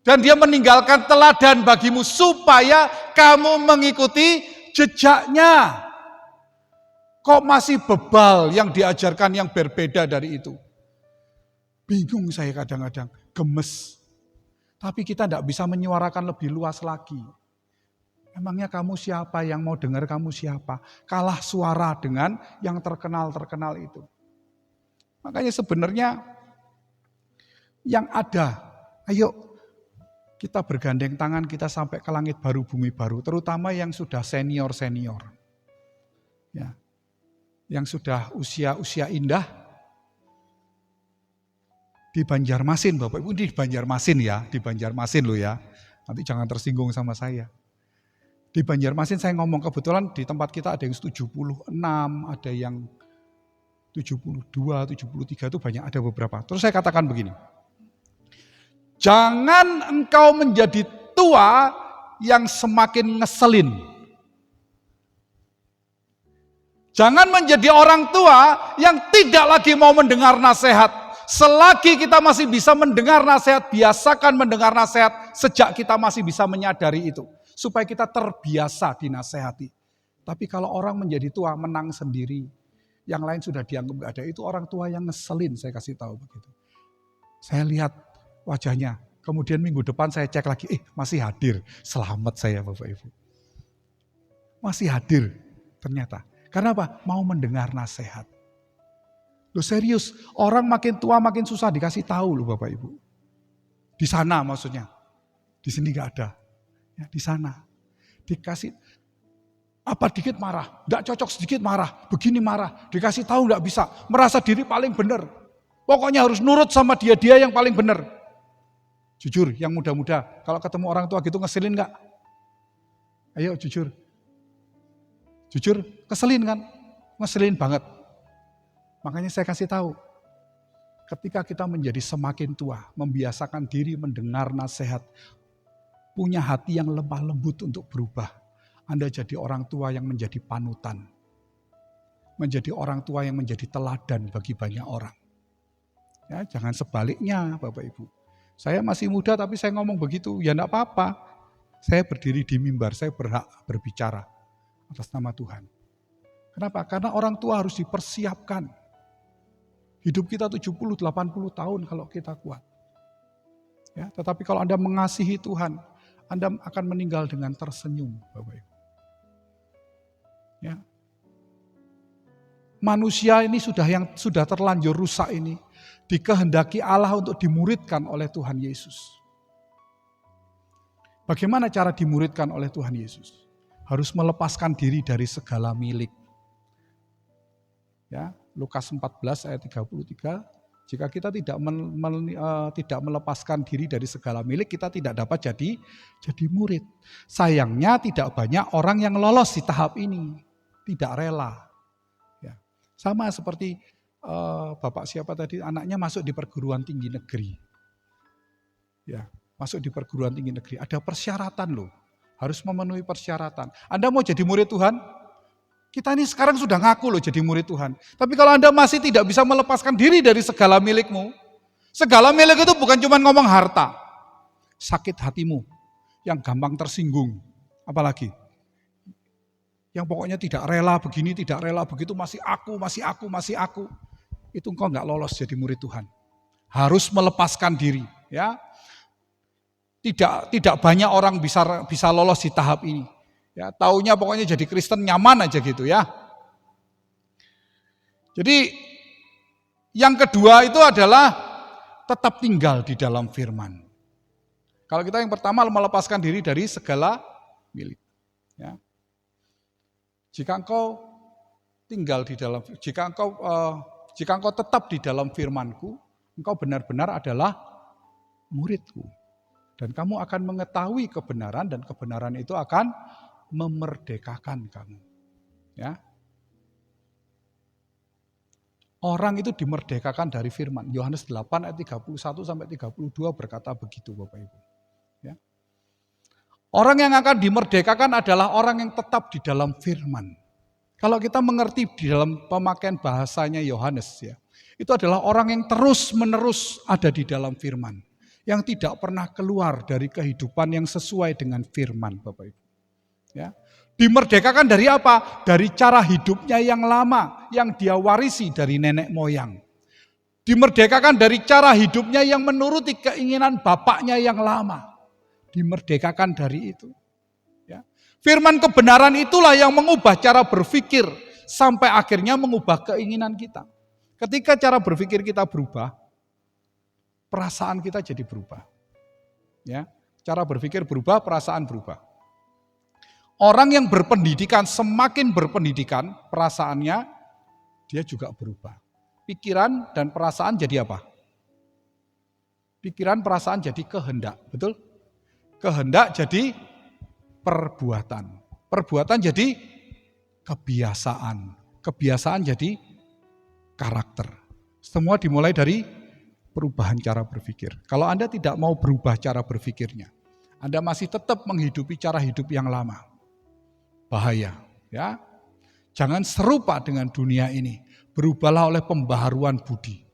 Dan dia meninggalkan teladan bagimu supaya kamu mengikuti jejaknya. Kok masih bebal yang diajarkan yang berbeda dari itu? Bingung saya kadang-kadang, gemes. Tapi kita tidak bisa menyuarakan lebih luas lagi. Emangnya kamu siapa, yang mau dengar kamu siapa? Kalah suara dengan yang terkenal-terkenal itu. Makanya sebenarnya yang ada, ayo kita bergandeng tangan, kita sampai ke langit baru, bumi baru. Terutama yang sudah senior-senior. Ya. Yang sudah usia-usia indah. Di Banjarmasin, Bapak Ibu, di Banjarmasin ya. Di Banjarmasin loh ya. Nanti jangan tersinggung sama saya. Di Banjarmasin saya ngomong, kebetulan di tempat kita ada yang 76, ada yang 72, 73 itu banyak, ada beberapa. Terus saya katakan begini. Jangan engkau menjadi tua yang semakin ngeselin. Jangan menjadi orang tua yang tidak lagi mau mendengar nasihat. Selagi kita masih bisa mendengar nasihat, biasakan mendengar nasihat sejak kita masih bisa menyadari itu. Supaya kita terbiasa dinasehati. Tapi kalau orang menjadi tua menang sendiri, yang lain sudah dianggap gak ada, itu orang tua yang ngeselin, saya kasih tahu begitu. Saya lihat wajahnya. Kemudian minggu depan saya cek lagi, masih hadir. Selamat saya Bapak Ibu. Masih hadir ternyata. Karena apa? Mau mendengar nasihat. Loh serius, orang makin tua makin susah dikasih tahu loh Bapak Ibu. Di sana maksudnya. Di sini gak ada. Ya, di sana. Dikasih apa dikit marah, gak cocok sedikit marah, begini marah. Dikasih tahu gak bisa, merasa diri paling benar. Pokoknya harus nurut sama dia yang paling benar. Jujur, yang muda-muda, kalau ketemu orang tua gitu ngeselin gak? Ayo jujur. Jujur, keselin kan? Ngeselin banget. Makanya saya kasih tahu, ketika kita menjadi semakin tua, membiasakan diri mendengar nasihat, punya hati yang lemah lembut untuk berubah, Anda jadi orang tua yang menjadi panutan. menjadi orang tua yang menjadi teladan bagi banyak orang. Ya, jangan sebaliknya Bapak Ibu. Saya masih muda tapi saya ngomong begitu, ya enggak apa-apa. Saya berdiri di mimbar, saya berhak berbicara atas nama Tuhan. Kenapa? Karena orang tua harus dipersiapkan. Hidup kita 70-80 tahun kalau kita kuat. Ya, tetapi kalau Anda mengasihi Tuhan, Anda akan meninggal dengan tersenyum, Bapak Ibu. Ya. Manusia ini sudah terlanjur rusak ini, dikehendaki Allah untuk dimuridkan oleh Tuhan Yesus. Bagaimana cara dimuridkan oleh Tuhan Yesus? Harus melepaskan diri dari segala milik. Ya, Lukas 14 ayat 33, jika kita tidak melepaskan diri dari segala milik, kita tidak dapat jadi murid. Sayangnya tidak banyak orang yang lolos di tahap ini, tidak rela. Ya. Sama seperti Bapak siapa tadi, anaknya masuk di perguruan tinggi negeri. Ya, masuk di perguruan tinggi negeri, ada persyaratan loh, harus memenuhi persyaratan. Anda mau jadi murid Tuhan? Kita ini sekarang sudah ngaku loh jadi murid Tuhan. Tapi kalau Anda masih tidak bisa melepaskan diri dari segala milikmu, segala milik itu bukan cuma ngomong harta, sakit hatimu, yang gampang tersinggung, apalagi yang pokoknya tidak rela begini, tidak rela begitu, masih aku. Itu engkau nggak lolos jadi murid Tuhan. Harus melepaskan diri, ya. Tidak banyak orang bisa lolos di tahap ini. Ya, taunya pokoknya jadi Kristen nyaman aja gitu ya. Jadi yang kedua itu adalah tetap tinggal di dalam firman. Kalau kita yang pertama melepaskan diri dari segala milik. Ya. Jika engkau tinggal di dalam, jika engkau tetap di dalam firman-Ku, engkau benar-benar adalah murid-Ku. Dan kamu akan mengetahui kebenaran dan kebenaran itu akan memerdekakan kamu. Ya. Orang itu dimerdekakan dari firman. Yohanes 8 ayat 31 sampai 32 berkata begitu Bapak Ibu. Ya. Orang yang akan dimerdekakan adalah orang yang tetap di dalam firman. Kalau kita mengerti di dalam pemakaian bahasanya Yohanes ya, itu adalah orang yang terus-menerus ada di dalam firman, yang tidak pernah keluar dari kehidupan yang sesuai dengan firman Bapak Ibu. Ya. Dimerdekakan dari apa? Dari cara hidupnya yang lama, yang dia warisi dari nenek moyang. Dimerdekakan dari cara hidupnya yang menuruti keinginan bapaknya yang lama. Dimerdekakan dari itu. Ya. Firman kebenaran itulah yang mengubah cara berpikir sampai akhirnya mengubah keinginan kita. Ketika cara berpikir kita berubah, perasaan kita jadi berubah. Ya. Cara berpikir berubah, perasaan berubah. Orang yang berpendidikan, semakin berpendidikan, perasaannya dia juga berubah. Pikiran dan perasaan jadi apa? Pikiran, perasaan jadi kehendak, betul? Kehendak jadi perbuatan. Perbuatan jadi kebiasaan. Kebiasaan jadi karakter. Semua dimulai dari perubahan cara berpikir. Kalau Anda tidak mau berubah cara berpikirnya, Anda masih tetap menghidupi cara hidup yang lama. Bahaya, ya. Jangan serupa dengan dunia ini. Berubahlah oleh pembaharuan budi.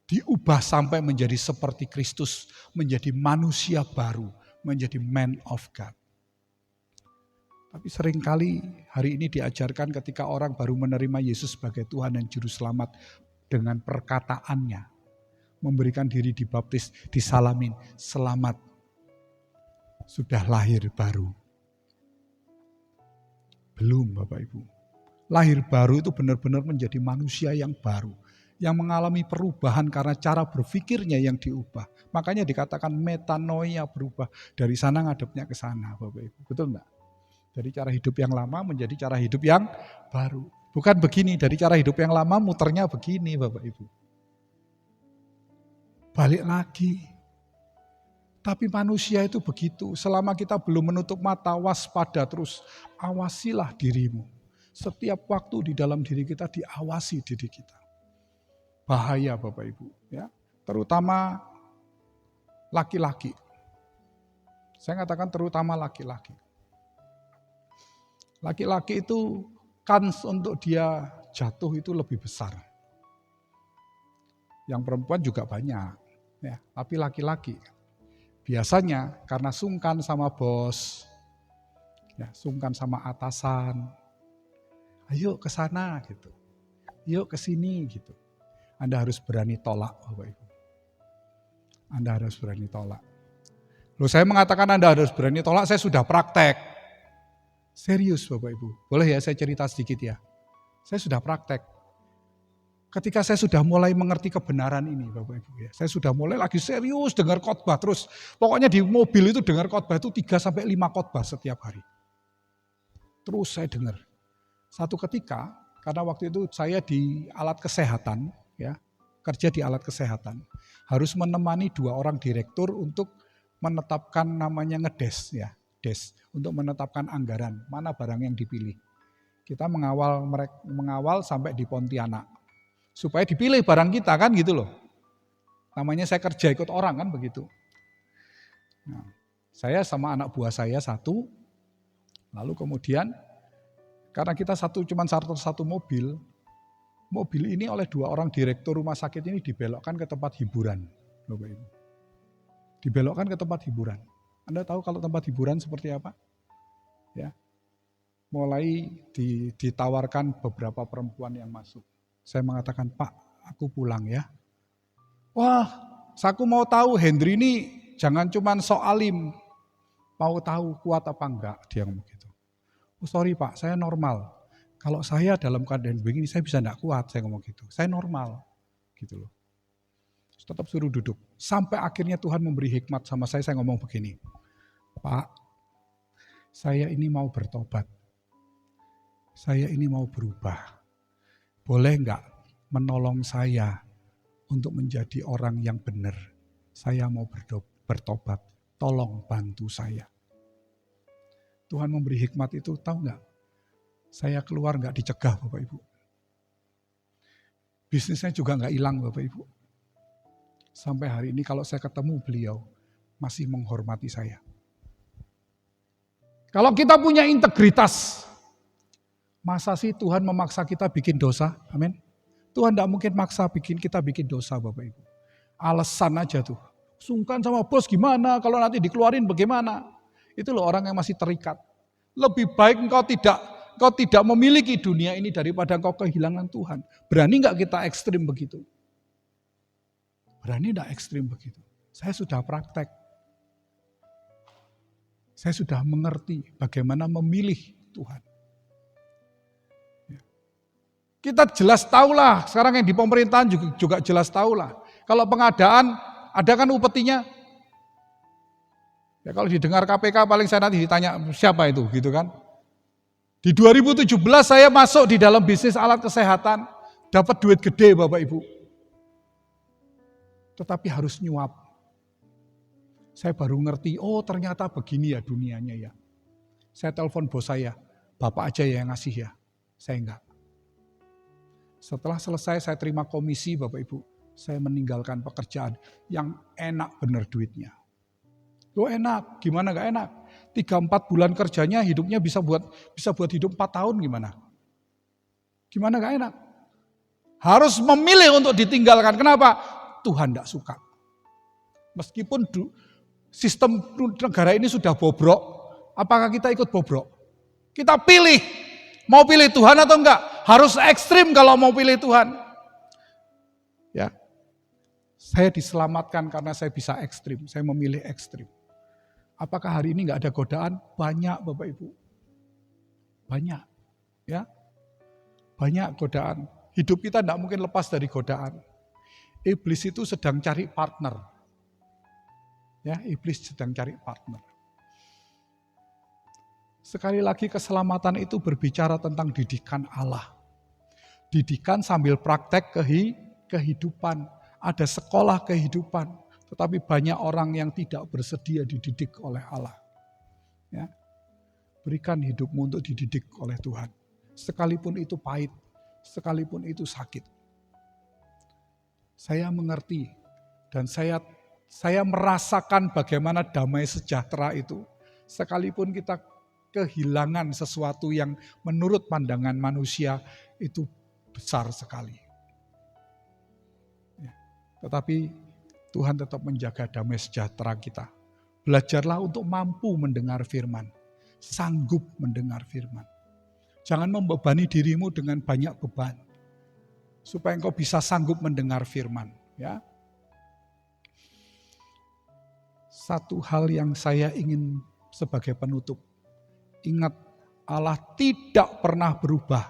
Diubah sampai menjadi seperti Kristus, menjadi manusia baru, menjadi man of God. Tapi seringkali hari ini diajarkan ketika orang baru menerima Yesus sebagai Tuhan dan Juru Selamat dengan perkataannya, memberikan diri dibaptis, disalamin, selamat, sudah lahir baru. Belum Bapak Ibu. Lahir baru itu benar-benar menjadi manusia yang baru. Yang mengalami perubahan karena cara berpikirnya yang diubah. Makanya dikatakan metanoia, berubah. Dari sana ngadepnya ke sana Bapak Ibu. Betul enggak? Dari cara hidup yang lama menjadi cara hidup yang baru. Bukan begini, dari cara hidup yang lama muternya begini Bapak Ibu. Balik lagi. Tapi manusia itu begitu, selama kita belum menutup mata, waspada terus, awasilah dirimu. Setiap waktu di dalam diri kita diawasi diri kita. Bahaya Bapak Ibu, ya. Terutama laki-laki. Saya katakan terutama laki-laki. Laki-laki itu kans untuk dia jatuh itu lebih besar. Yang perempuan juga banyak, ya, tapi laki-laki biasanya karena sungkan sama bos, ya, sungkan sama atasan, ayo ke sana gitu, yuk ke sini gitu. Anda harus berani tolak, Bapak Ibu. Anda harus berani tolak. Loh, saya mengatakan Anda harus berani tolak, saya sudah praktek. Serius Bapak Ibu, boleh ya saya cerita sedikit ya. Saya sudah praktek. Ketika saya sudah mulai mengerti kebenaran ini Bapak Ibu ya, saya sudah mulai lagi serius dengar khotbah terus. Pokoknya di mobil itu dengar khotbah itu 3-5 khotbah setiap hari. Terus saya dengar. Satu ketika, karena waktu itu saya di alat kesehatan, ya, kerja di alat kesehatan, harus menemani 2 orang direktur untuk menetapkan namanya ngedes, ya, des, untuk menetapkan anggaran mana barang yang dipilih. Kita mengawal sampai di Pontianak. Supaya dipilih barang kita kan gitu loh. Namanya saya kerja ikut orang kan begitu. Nah, saya sama anak buah saya 1, lalu kemudian karena kita cuma satu mobil ini oleh 2 orang direktur rumah sakit ini dibelokkan ke tempat hiburan. Bapak Ibu. Dibelokkan ke tempat hiburan. Anda tahu kalau tempat hiburan seperti apa? Ya. Mulai ditawarkan beberapa perempuan yang masuk. Saya mengatakan, Pak, aku pulang ya. Wah, aku mau tahu Hendri ini jangan cuma sok alim. Mau tahu kuat apa enggak, dia ngomong gitu. Oh, sorry Pak, saya normal. Kalau saya dalam keadaan begini, saya bisa enggak kuat, saya ngomong gitu. Saya normal, gitu loh. Tetap suruh duduk. Sampai akhirnya Tuhan memberi hikmat sama saya ngomong begini. Pak, saya ini mau bertobat. Saya ini mau berubah. Boleh enggak menolong saya untuk menjadi orang yang benar? Saya mau bertobat, tolong bantu saya. Tuhan memberi hikmat itu, tahu enggak? Saya keluar enggak dicegah Bapak Ibu. Bisnisnya juga enggak hilang Bapak Ibu. Sampai hari ini kalau saya ketemu beliau, masih menghormati saya. Kalau kita punya integritas, masa sih Tuhan memaksa kita bikin dosa? Amin. Tuhan tidak mungkin maksa kita bikin dosa Bapak Ibu. Alasan aja tuh. Sungkan sama bos gimana, kalau nanti dikeluarin bagaimana? Itu loh orang yang masih terikat. Lebih baik engkau tidak memiliki dunia ini daripada engkau kehilangan Tuhan. Berani nggak kita ekstrim begitu? Berani nggak ekstrim begitu? Saya sudah praktek. Saya sudah mengerti bagaimana memilih Tuhan. Kita jelas tahulah, sekarang yang di pemerintahan juga jelas tahulah. Kalau pengadaan, ada kan upetinya. Ya kalau didengar KPK paling saya nanti ditanya siapa itu gitu kan. Di 2017 saya masuk di dalam bisnis alat kesehatan, dapat duit gede Bapak Ibu. Tetapi harus nyuap. Saya baru ngerti, oh ternyata begini ya dunianya ya. Saya telepon bos saya, Bapak aja ya yang ngasih ya, saya enggak. Setelah selesai saya terima komisi Bapak Ibu, saya meninggalkan pekerjaan yang enak bener duitnya. Loh enak, gimana gak enak? 3-4 bulan kerjanya hidupnya bisa buat hidup 4 tahun gimana? Gimana gak enak? Harus memilih untuk ditinggalkan. Kenapa? Tuhan gak suka. Meskipun sistem negara ini sudah bobrok, apakah kita ikut bobrok? Kita pilih, mau pilih Tuhan atau enggak? Harus ekstrim kalau mau pilih Tuhan. Ya, saya diselamatkan karena saya bisa ekstrim, saya memilih ekstrim. Apakah hari ini enggak ada godaan? Banyak Bapak Ibu. Banyak. Ya, banyak godaan. Hidup kita enggak mungkin lepas dari godaan. Iblis itu sedang cari partner. Ya, iblis sedang cari partner. Sekali lagi keselamatan itu berbicara tentang didikan Allah. Didikan sambil praktek kehidupan. Ada sekolah kehidupan. Tetapi banyak orang yang tidak bersedia dididik oleh Allah. Ya. Berikan hidupmu untuk dididik oleh Tuhan. Sekalipun itu pahit. Sekalipun itu sakit. Saya mengerti. Dan saya merasakan bagaimana damai sejahtera itu. Sekalipun kita kehilangan sesuatu yang menurut pandangan manusia itu besar sekali. Ya, tetapi Tuhan tetap menjaga damai sejahtera kita. Belajarlah untuk mampu mendengar firman, sanggup mendengar firman. Jangan membebani dirimu dengan banyak beban, supaya engkau bisa sanggup mendengar firman. Ya. Satu hal yang saya ingin sebagai penutup, ingat Allah tidak pernah berubah.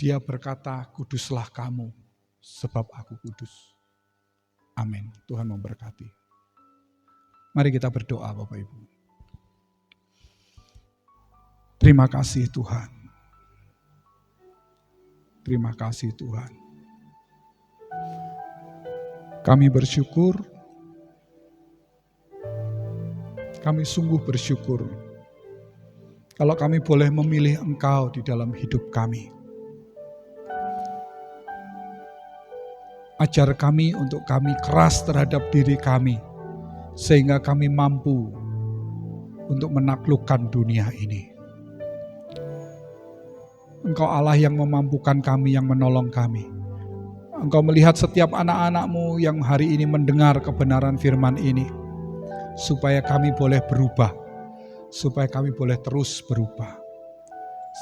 Dia berkata, kuduslah kamu sebab aku kudus. Amin. Tuhan memberkati. Mari kita berdoa Bapak Ibu. Terima kasih Tuhan. Terima kasih Tuhan. Kami bersyukur. Kami sungguh bersyukur kalau kami boleh memilih Engkau di dalam hidup kami. Ajar kami untuk kami keras terhadap diri kami, sehingga kami mampu untuk menaklukkan dunia ini. Engkau Allah yang memampukan kami, yang menolong kami. Engkau melihat setiap anak-anak-Mu yang hari ini mendengar kebenaran firman ini, supaya kami boleh berubah, supaya kami boleh terus berubah,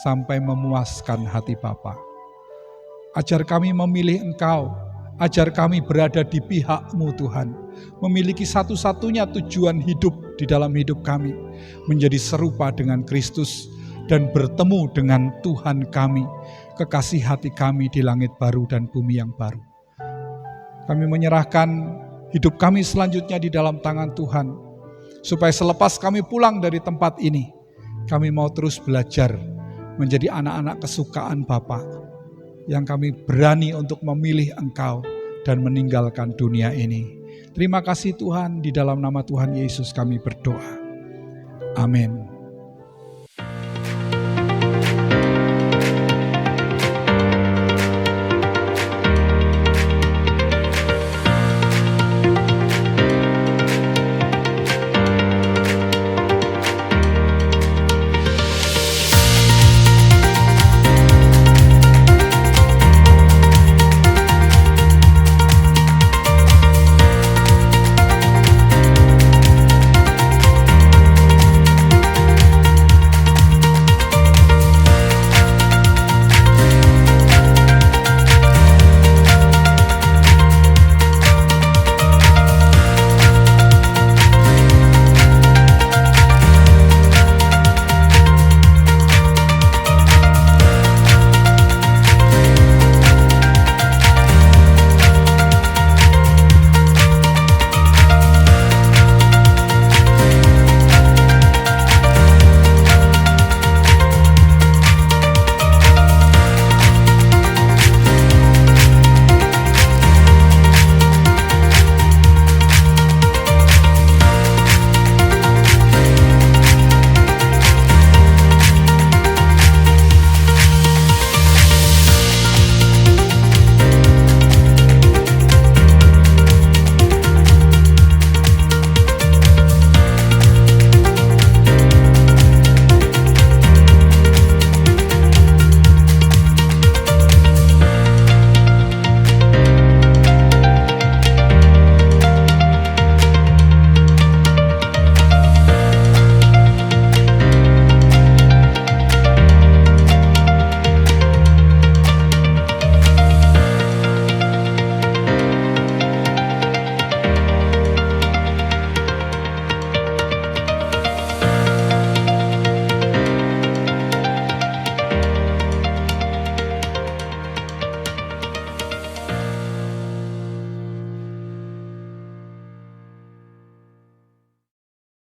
sampai memuaskan hati Bapa. Ajar kami memilih Engkau, ajar kami berada di pihak-Mu Tuhan, memiliki satu-satunya tujuan hidup di dalam hidup kami, menjadi serupa dengan Kristus dan bertemu dengan Tuhan kami, kekasih hati kami di langit baru dan bumi yang baru. Kami menyerahkan hidup kami selanjutnya di dalam tangan Tuhan, supaya selepas kami pulang dari tempat ini, kami mau terus belajar menjadi anak-anak kesukaan Bapa, yang kami berani untuk memilih Engkau dan meninggalkan dunia ini. Terima kasih Tuhan, di dalam nama Tuhan Yesus kami berdoa. Amin.